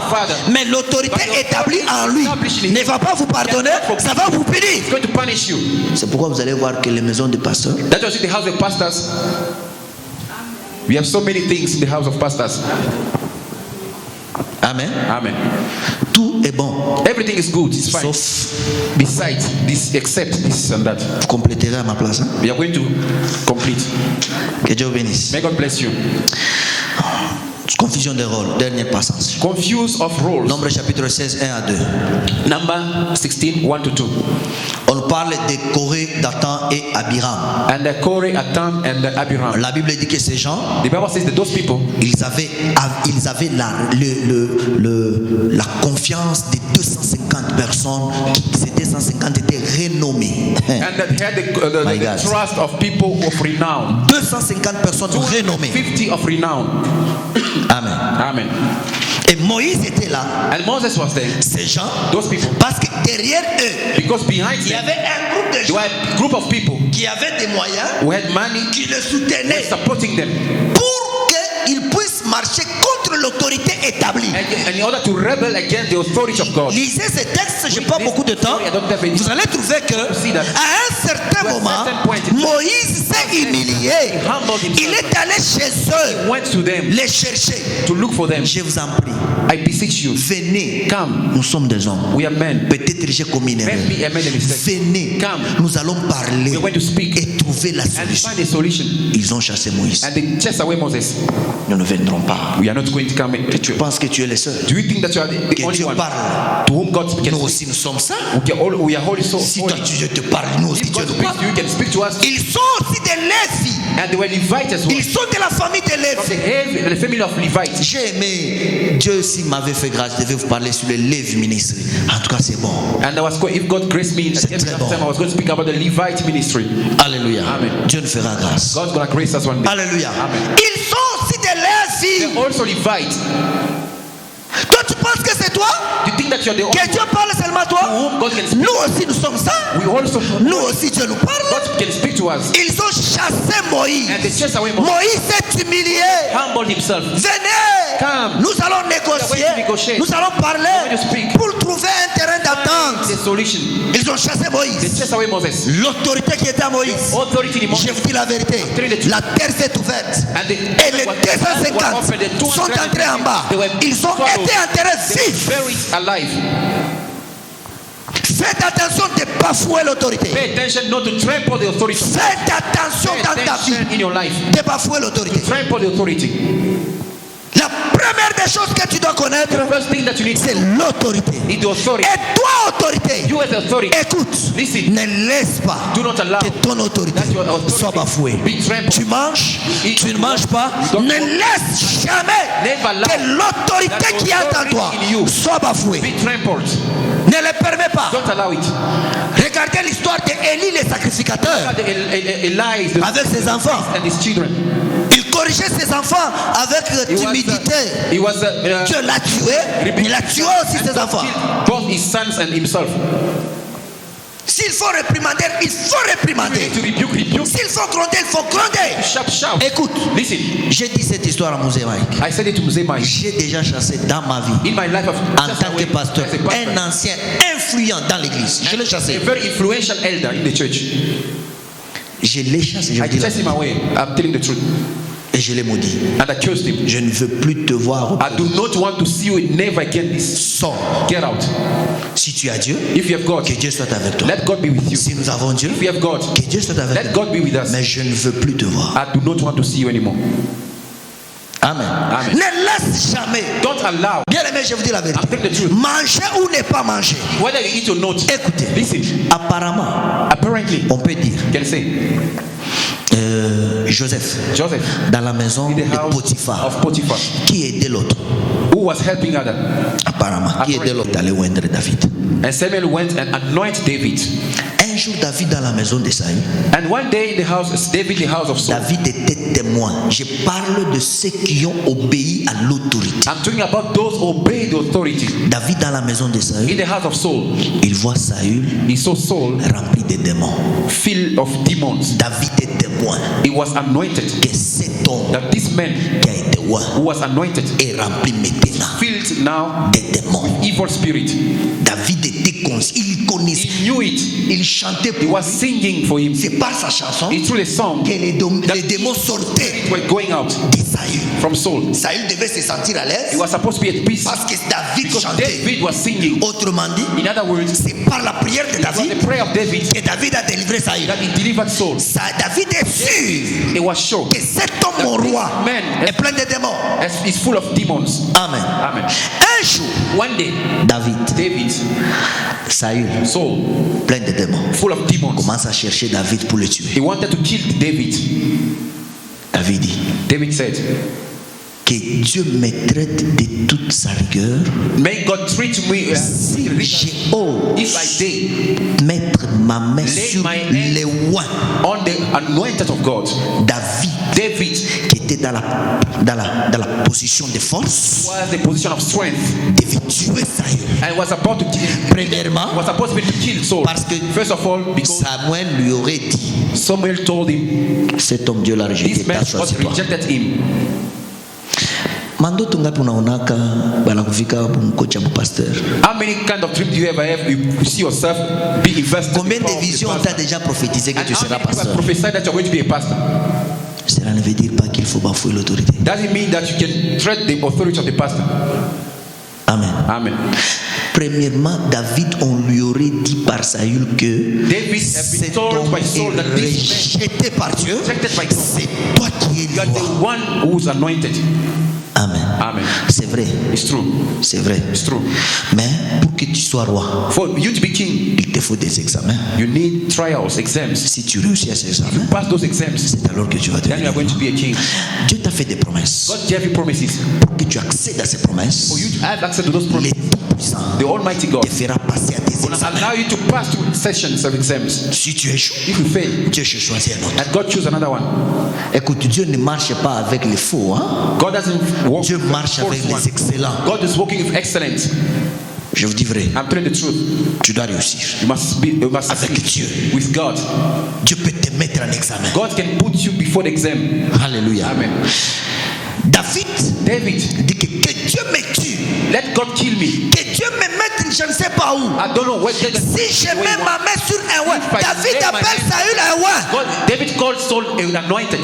Mais l'autorité établie en lui ne va pas vous pardonner, ça va vous punir. He's going to punish you. C'est pourquoi vous allez voir que les maisons de pasteurs, That's why you see the house of pastors. We have so many things in the house of pastors. Amen. Amen. Tout est bon. Everything is good. It's fine. Sauf, Besides this, except this and that. vous compléterez à ma place. Hein? We are going to complete. Que Dieu vous bénisse. May God bless you. Confusion des rôles. Dernier passage. Confuse of roles. Nombre chapitre 16, 1 à 2. Number 16, 1 to 2. On parle de Corée, Dathan et Abiram. And the Corey, Athan, and the Abiram. La Bible dit que ces gens, The Bible says that those people, ils avaient la confiance de 250 personnes. Ces 250 étaient renommés. and that had My the God. trust of people of renown. 250 personnes renommées. 50 of renown. Amen. Amen. Et Moïse était là. And Moses was there. Ces gens, Those people. parce que derrière eux, Because behind il y them, avait un groupe de there gens were a group of people qui avaient des moyens, who had money, qui le were soutenaient supporting them. pour qu'ils puissent marcher contre l'autorité établie. And in order to rebel against the authority of God. Lisez ces textes, je n'ai pas beaucoup de temps. Vous allez trouver que à un certain moment, Moïse s'est humilié. Il est allé chez eux, Went to them les chercher. to look for them. Je vous en prie, I beseech you, venez. come. Nous sommes des hommes. We are men. Peut-être j'ai commis une erreur. Maybe I made a mistake. Venez, Come. nous allons parler We are going to speak et trouver la and solution. find a solution. Ils ont chassé Moïse. And they chased away Moses. Nous ne viendrons pas. We are not going to come. Tu penses que tu es le seul? Do you think that you are the Que only Dieu one parle. to whom God Nous can speak? aussi nous sommes ça. We are holy, so Si toi holy. Dieu te parle, nous aussi If Dieu God nous speaks parle. to you, you can speak to us. Ils sont aussi des Lévis. And they were Levites as well. Ils sont de la famille de From Lévi. the family of Levites. J'ai aimé. Dieu s'il m'avait fait grâce, je devais vous parler sur le Lévi ministry. En tout cas, c'est bon. And if God graced me, C'est at très every bon. time I was going to speak about the Levite ministry. Alléluia. Amen. Dieu nous fera grâce. God's going to grace us one day. Alléluia. Amen. Ils sont aussi des Lévi. They're also Levites. Toi, tu penses que c'est toi? You think that you're the only Que Dieu parle seulement toi? to whom God can speak? Nous aussi, nous sommes ça. We also Nous aussi, Dieu nous parle. God can speak to us. Ils ont chassé Moïse. And they chased away Moses. Moïse s'est humilié. Humbled himself. Venez. Come. Nous allons négocier. We are going to negotiate. Nous allons parler We are going to speak. pour trouver un terrain d'attente. The solution. Ils ont chassé They Moïse. chased away Moses. L'autorité qui était à Moïse. Authority in Moses. Je vous dis la vérité. La terre s'est ouverte. And the Et les 250 sont entrés en bas. Ils ont été enterrés vifs. buried alive. Faites attention de ne pas fouer l'autorité. Pay attention not to trample the authority. Faites attention Pay dans ta vie attention in your life. de ne pas fouer l'autorité. Trample the authority. La première des choses que tu dois connaître, The first thing that you need c'est l'autorité. is the authority. Et toi, autorité, You as the authority. écoute, Listen. ne laisse pas Do not allow que ton autorité that your authority soit bafouée. be trampled. Tu manges, Eat. tu ne manges pas, You don't ne want- laisse jamais Never allow que l'autorité that qui est en toi authority in you soit bafouée. Be trampled. Ne le permets pas. Don't allow it. Regardez l'histoire d'Élie le sacrificateur Elias avec ses enfants. and his children. Il corrigeait ses enfants avec timidité. He was Dieu l'a tué, mais il a tué aussi ses enfants. both his sons and himself. S'il faut réprimander, il faut réprimander. To rebuke. S'il faut gronder, il faut gronder. Shout. Écoute, Listen, j'ai dit cette histoire à Mosaïque. I said it to Mzema. J'ai déjà chassé dans ma vie, In my life, en tant que pasteur, as a pastor, un ancien influent dans l'église. Je l'ai chassé. a very influential elder in the church. Je l'ai chassé, je I vous dis la chased him away. I'm telling the truth. et je l'ai maudit. And I cursed him. Je ne veux plus te voir. I do not want to see you never again this. Sors. Get out. Si tu as Dieu, If you have God, que Dieu soit avec toi. let God be with you. Si nous avons Dieu, If you have God, que Dieu soit avec let toi. God be with us. Mais je ne veux plus te voir. I do not want to see you anymore. Amen. Amen. Ne laisse jamais. Don't allow, Bien aimé, je vous dis la vérité. I'm telling the truth. Manger ou ne pas manger. Whether you eat or not, Écoutez, listen. apparemment, Apparently, on peut dire you can say Joseph Joseph dans la maison in de the house Potiphar of Potiphar, qui aidait l'autre. who was helping other. Apparemment, qui aidait l'autre d'aller oindre David. And Samuel went and anointed David. Un jour, David dans la maison de Saül, And one day in the house, David, the house of Saul. David était témoin. Je parle de ceux qui ont obéi à l'autorité. I'm talking about those who obey the authority. David dans la maison de In Saül, the house of Saul, il voit Saül he saw Saul rempli de démons. filled of demons. David est témoin He was anointed. que cet homme That this man qui a été roi who was anointed est rempli maintenant filled now des démons. evil spirit. David était Il connaissait. He knew it. Il chantait He pour was lui. singing for him. C'est par sa chanson It's through the song que les démons sortaient were going out de Saül. from Saul. Saül devait se sentir à He l'aise was supposed to be at peace parce que David because chantait. David was singing. Autrement dit, In other words, c'est par la prière de it was David the prayer of David que David a délivré Saül. that he delivered Saul. David est sûr He was sure que cet homme au roi man est plein de démons. is full of demons. Amen. Amen. Un jour, One day, David, Saül, Saul, plein de démons, full of demons, commence à chercher David pour le he tuer. wanted to kill David. David dit David said, que Dieu me traite de toute sa rigueur. may God treat me Si if I j'ose dare mettre ma main lay sur my hand les oins, on the anointed of God. David qui était dans la position de force, was the position of strength devait tuer Saül. and was about to kill. Premièrement, Was supposed to be to kill Saul. parce que First of all, because Samuel lui aurait dit, Samuel told him cet homme Dieu l'a rejeté, this man t'as choisi God toi. rejected him. Mandoto ngapi unaonaka banakufika mkocha pasteur? How many kind of dreams do you ever have? You see yourself be invested. Combien in the de power of the visions on pastor? t'a déjà prophétisé que And tu how seras many people have pasteur? prophesied that you're going to be a pastor? Cela ne veut dire pas qu'il faut bafouer l'autorité. Doesn't mean that you can tread the authority of the pastor. Amen. Amen. Premièrement, David, on lui aurait dit par Saül que David had been cet told homme by Saul that est this rejeté par Dieu. rejected by God. C'est toi qui es You are le the roi. one who is anointed. Amen. Amen. C'est vrai. It's true. C'est vrai. It's true. Mais pour que tu sois roi, For you to be king, il te faut des examens. you need trials, exams. Si tu réussis à ces examens, Pass those exams, c'est alors que tu vas then you are devenir going to roi. be a king. Dieu t'a fait des promesses. God gave you promises. Pour que tu accèdes à ces promesses, For you to have access to those promises, les Tout-Puissant the Almighty God te fera passer à tes will examens. allow you to pass through sessions of exams. Si tu échoues, If you fail, Dieu se choisit un autre. and God choose another one. Écoute, Dieu ne marche pas avec les faux. Hein? God doesn't walk Dieu with the marche avec false one. les excellents. God is walking with excellence. Je vous dis vrai, I'm telling the truth. tu dois réussir. You must Avec succeed Dieu. with God. Dieu peut te mettre en examen. God can put you before the exam. Alléluia. Amen. David David, dit que Dieu me tue, let God kill me. que Dieu me mette je ne sais pas où. I don't know where Si je mets ma main sur un oin, If I David lay my appelle hand- Saül un oin. God, David called Saul an anointed.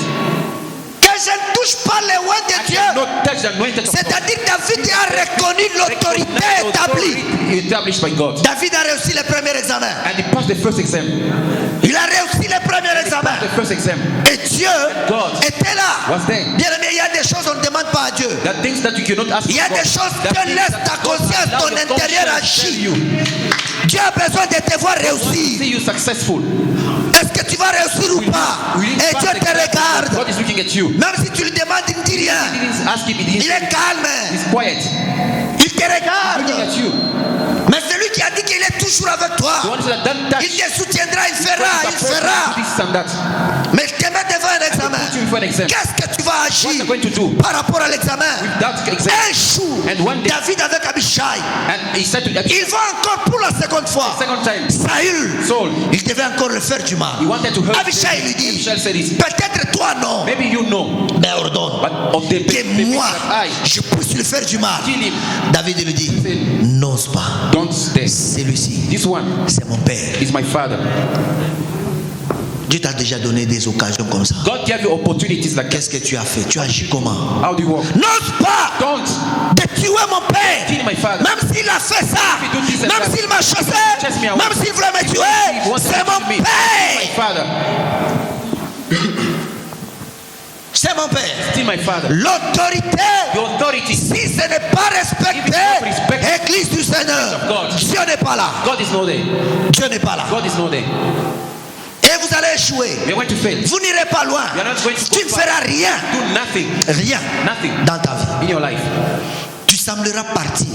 Que je ne touche pas les oins I de Dieu. cannot touch the anointed of God. C'est-à-dire David a reconnu l'autorité établie. Authority established by God. David a réussi le premier examen. And he passed the first exam. Il a réussi le premier examen. The first exam. Et Dieu God était là. was there. Bien aimé, il y a des choses qu'on ne demande pas à Dieu. The things that you cannot ask Il y a God. des choses The que things laisse that ta God conscience, allow ton your intérieur conscience tell agir. you. Dieu a besoin de te voir réussir. See you successful. Est-ce que tu vas réussir ou pas? Will you Et pass Dieu the te exam? regarde. God is looking at you. Même si tu lui demandes, il ne dit rien. He didn't ask him. He Il didn't. est calme. He's quiet. Il te Looking regarde. at you. Mais celui qui a dit qu'il est toujours avec The toi, one that done that. il te soutiendra, il fera. This and that. Mais je te mets devant un examen. Put you before an exam. Qu'est-ce que tu vas What agir are you going to do? par rapport à l'examen? That exam. Un jour, And one day- David avec Abishai, And he said to the il va encore pour la seconde fois. second time, Saül, Saul, il devait encore le faire du mal. he wanted to hurt Abishai lui dit, Abishai said this. peut-être toi non, Maybe you know, mais ordonne but of the que moi, that I je puisse lui faire du mal. kill him. David lui dit, n'ose pas. Don't stay. Celui-ci, This one c'est mon père. is my father. Dieu t'a déjà donné des occasions comme ça. God gave you opportunities like this. Qu'est-ce que tu as fait? Tu as agi comment? How do you walk? N'ose pas Don't de tuer mon père. kill my father. Même s'il a fait ça, If he do this and même that, s'il m'a chassé, chase me away. même s'il voulait me He tuer, wanted c'est to mon kill me. My père. father. C'est mon père. Still my father. L'autorité, Your authority. si ce n'est pas If it's respecté, not respected, Église du Seigneur, of God. Dieu n'est pas là. God is not there. Dieu n'est pas là. God is not there. Et vous allez échouer. You're going to fail. Vous n'irez pas loin. You're not going to Tu ne go far. feras rien, Do nothing. rien Nothing dans ta vie. in your life. Tu sembleras partir,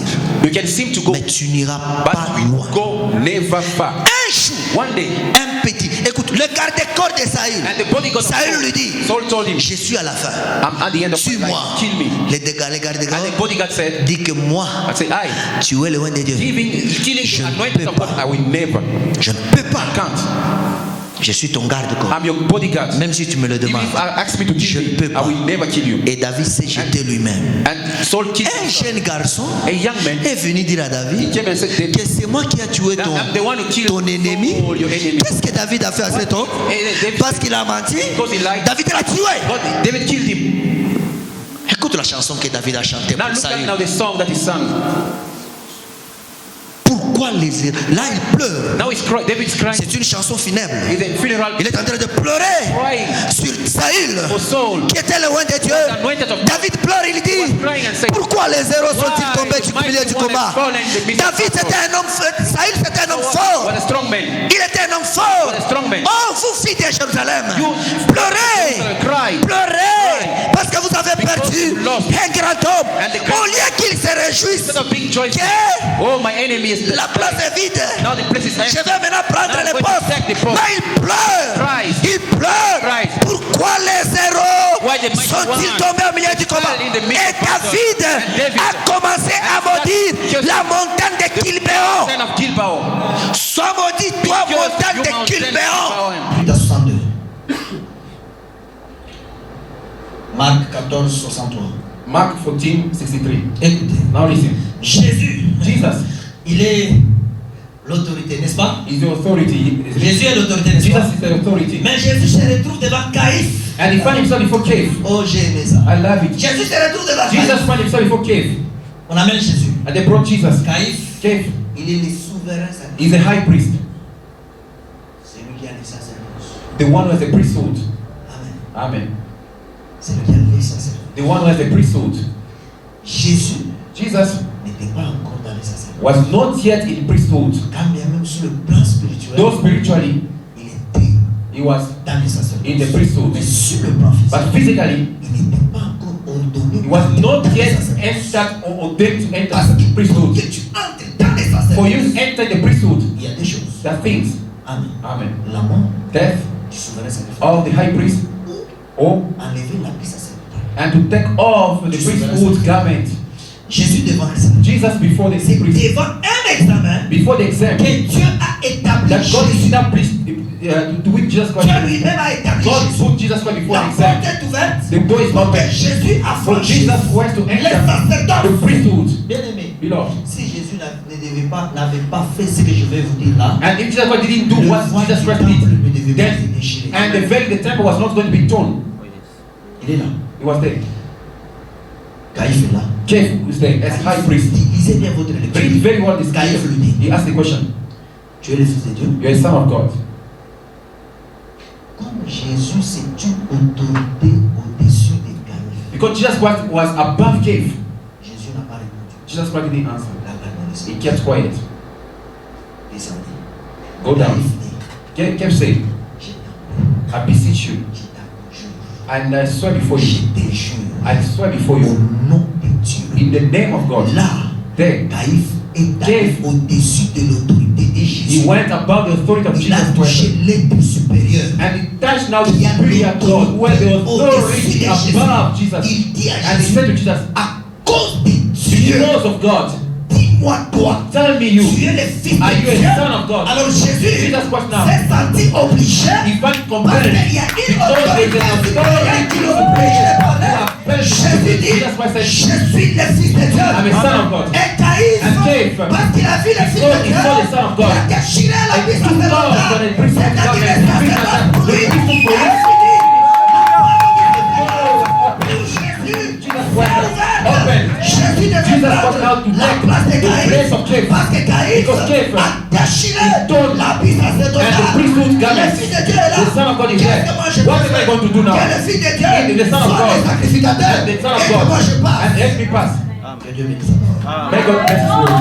You can seem to go, mais tu n'iras pas but we loin. go never far. Un jour, One day, un petit. Écoute, le garde-corps de Saül. and the bodyguard of Saül lui dit, Saul told him, je suis à la fin. I'm at the end of my Suis-moi. life. Kill me. Les garde-corps And the bodyguard said, dit que moi, I said, I, tu es le loin de Dieu. killing Je the ne anointed peux of God, I will never. Je ne peux pas. I can't. Je suis ton garde-corps. I'm your bodyguard. Même si tu me le Even demandes, if I ask me to je kill ne you, peux I pas. will never kill you. Et David s'est jeté lui-même. And Saul killed Un jeune garçon a young man. est venu dire à David He came and said, que c'est moi qui ai tué that I'm the one who killed ton ennemi. Saul, your enemy. Qu'est-ce que David a fait à cet homme? David- Parce qu'il a menti. Because he lied. David l'a tué. God, David killed him. Écoute la chanson que David a chantée Now pour look at Saül. now the song that he sang. Pourquoi les erreurs? Là, il pleure. Now David's crying. C'est une chanson funèbre. It's a funeral Il est en train de pleurer crying sur Saül, for Saul. qui était loin de Dieu. Anointed of God. David pleure, il dit, Crying and saying, pourquoi les héros sont-ils Why tombés du the mighty milieu du one combat? has fallen in the middle of David the c'était un homme, Saül c'était un homme was fort. a strong man. Il était un homme fort. Was a strong man. Oh, vous filles de Jérusalem, You- pleurez, Cry. pleurez, parce que vous avez perdu you lost. un grand homme. And the grand- Au lieu qu'il se réjouisse Instead of being joyful, que oh, my enemy is la place est vide. now the place is Je empty. vais maintenant prendre Now les I'm going to postes. take the post. Mais il pleure. Cries. Il pleure. Cries. Pourquoi les héros Why the mighty sont-ils one tombés au milieu du combat? fell in the midst Et of battle. David And David a commencé à maudire just- la montagne de Kilbéon. Son of Gilbao. Sois maudit, toi, Because montagne you de mountain Kilbéon. Gilboa. Judas 62. Marc 14, 63. Mark 14:63. Écoutez. Now listen. Jésus, Jesus il est l'autorité, n'est-ce pas? is the authority. Jésus est l'autorité, n'est-ce Jesus pas? is the authority. Mais Jésus se retrouve devant Caïphe. And he found himself before cave. Oh, j'ai aimé ça. I love it. Jésus se retrouve devant Jesus Caïphe. found himself before cave. On amène Jésus. And they brought Jesus. Caïphe, Cave. il est le souverain sacrificateur. He's a high priest. C'est lui qui a les sacerdoces. The one who has the priesthood. Amen. Amen. C'est lui qui a les sacerdoces. The one who has the priesthood. Jésus Jesus n'était pas encore dans les sacerdoces. was not yet in priesthood. Quand bien même sur le plan spirituel, Though spiritually il était he was dans les sacerdoces. in the priesthood. Mais sur le plan physique, But physically il n'était pas encore ordonné. he was not dans les yet sacerdoces. entered or ordained to enter Parce the que pour priesthood. que tu entres dans les For you sacerdoces, to enter the priesthood, il y a des choses. there are things. Amen. Amen. La mort Death du souverain sacrificateur. of the high priest, or Enlever l'habit sacerdotal. and to take off the priesthood garment. Jésus devant l'examen. Jesus before the C'est priest, devant un examen before the exam, que Dieu a établi that God Jésus. established to which Jesus Christ. Dieu lui-même a établi God Jésus. put Jesus Christ before La the porte exam. est ouverte The door is pour que open Jésus for affranchisse Jesus Christ to les enter the sacerdotes. priesthood. Bien aimé, Beloved. si Jésus n'avait pas fait ce que je vais vous dire là, And if Jesus Christ didn't do le what voile Jesus du Christ temple ne did, devait pas then se déchirer. and the veil of the temple was not going to be torn. Il est là. He was there. Caïphe est là. Cave was there as high priest. Lisez bien votre Read lecture. very well this guy. Caïphe lui dit, He asked the question, tu es le fils de Dieu. you're a son of God. Comme Jésus c'est une autorité au-dessus des Caïphes. Because Jesus Christ was above cave. Jésus n'a pas répondu. Jesus Christ didn't answer. Il a répondu. He kept quiet. Descendez. Go down. Caïphe dit, Kept saying, je t'en I beseech you, je t'abjure. and I swear before Je you, te jure. I swear before Au you, nom de Dieu. in the name of God, Là, there, Caïphe est allé au-dessus de l'autorité de he Jésus. went above the authority of Il a Jesus touché Christ. l'être supérieur. And he touched now the superior God, where the authority above Jesus. Il dit à And he Jésus, said to Jesus, à cause de Dieu, because of God, dis-moi toi, tell me you, tu es le fils are de you Dieu. a son of God? Alors Jésus Jesus Christ now, s'est senti obligé he felt parce compelled, qu'il y a une because there is autorité an supérieure qui authority l'oblige de parler. to Jésus dit, Jesus Christ said, je suis le fils de Dieu. I'm a son of God. Et Caïphe, And Caïphe, parce qu'il a vu le fils de he Dieu, saw the son of God. il a déchiré la And vie he took off sacerdotale. the priesthood C'est-à-dire garment, les sacerdotes pour lui. the priesthood for Et him. il dit, Open. Jésus devait Jesus was prendre now to la take place de the place Caïphe of Caïphe. parce que Caïphe Because Caïphe a déchiré he told l'habit sacerdotale. and the priesthood garment. Le fils de Dieu est là. The son of God is Qu'est-ce there. que moi je What peux am I faire? going to do now? Que le fils de Dieu He is the son of soit God. le sacrificateur And the son et of que moi God. je passe. And let me pass. Que Dieu bénisse. May God bless you.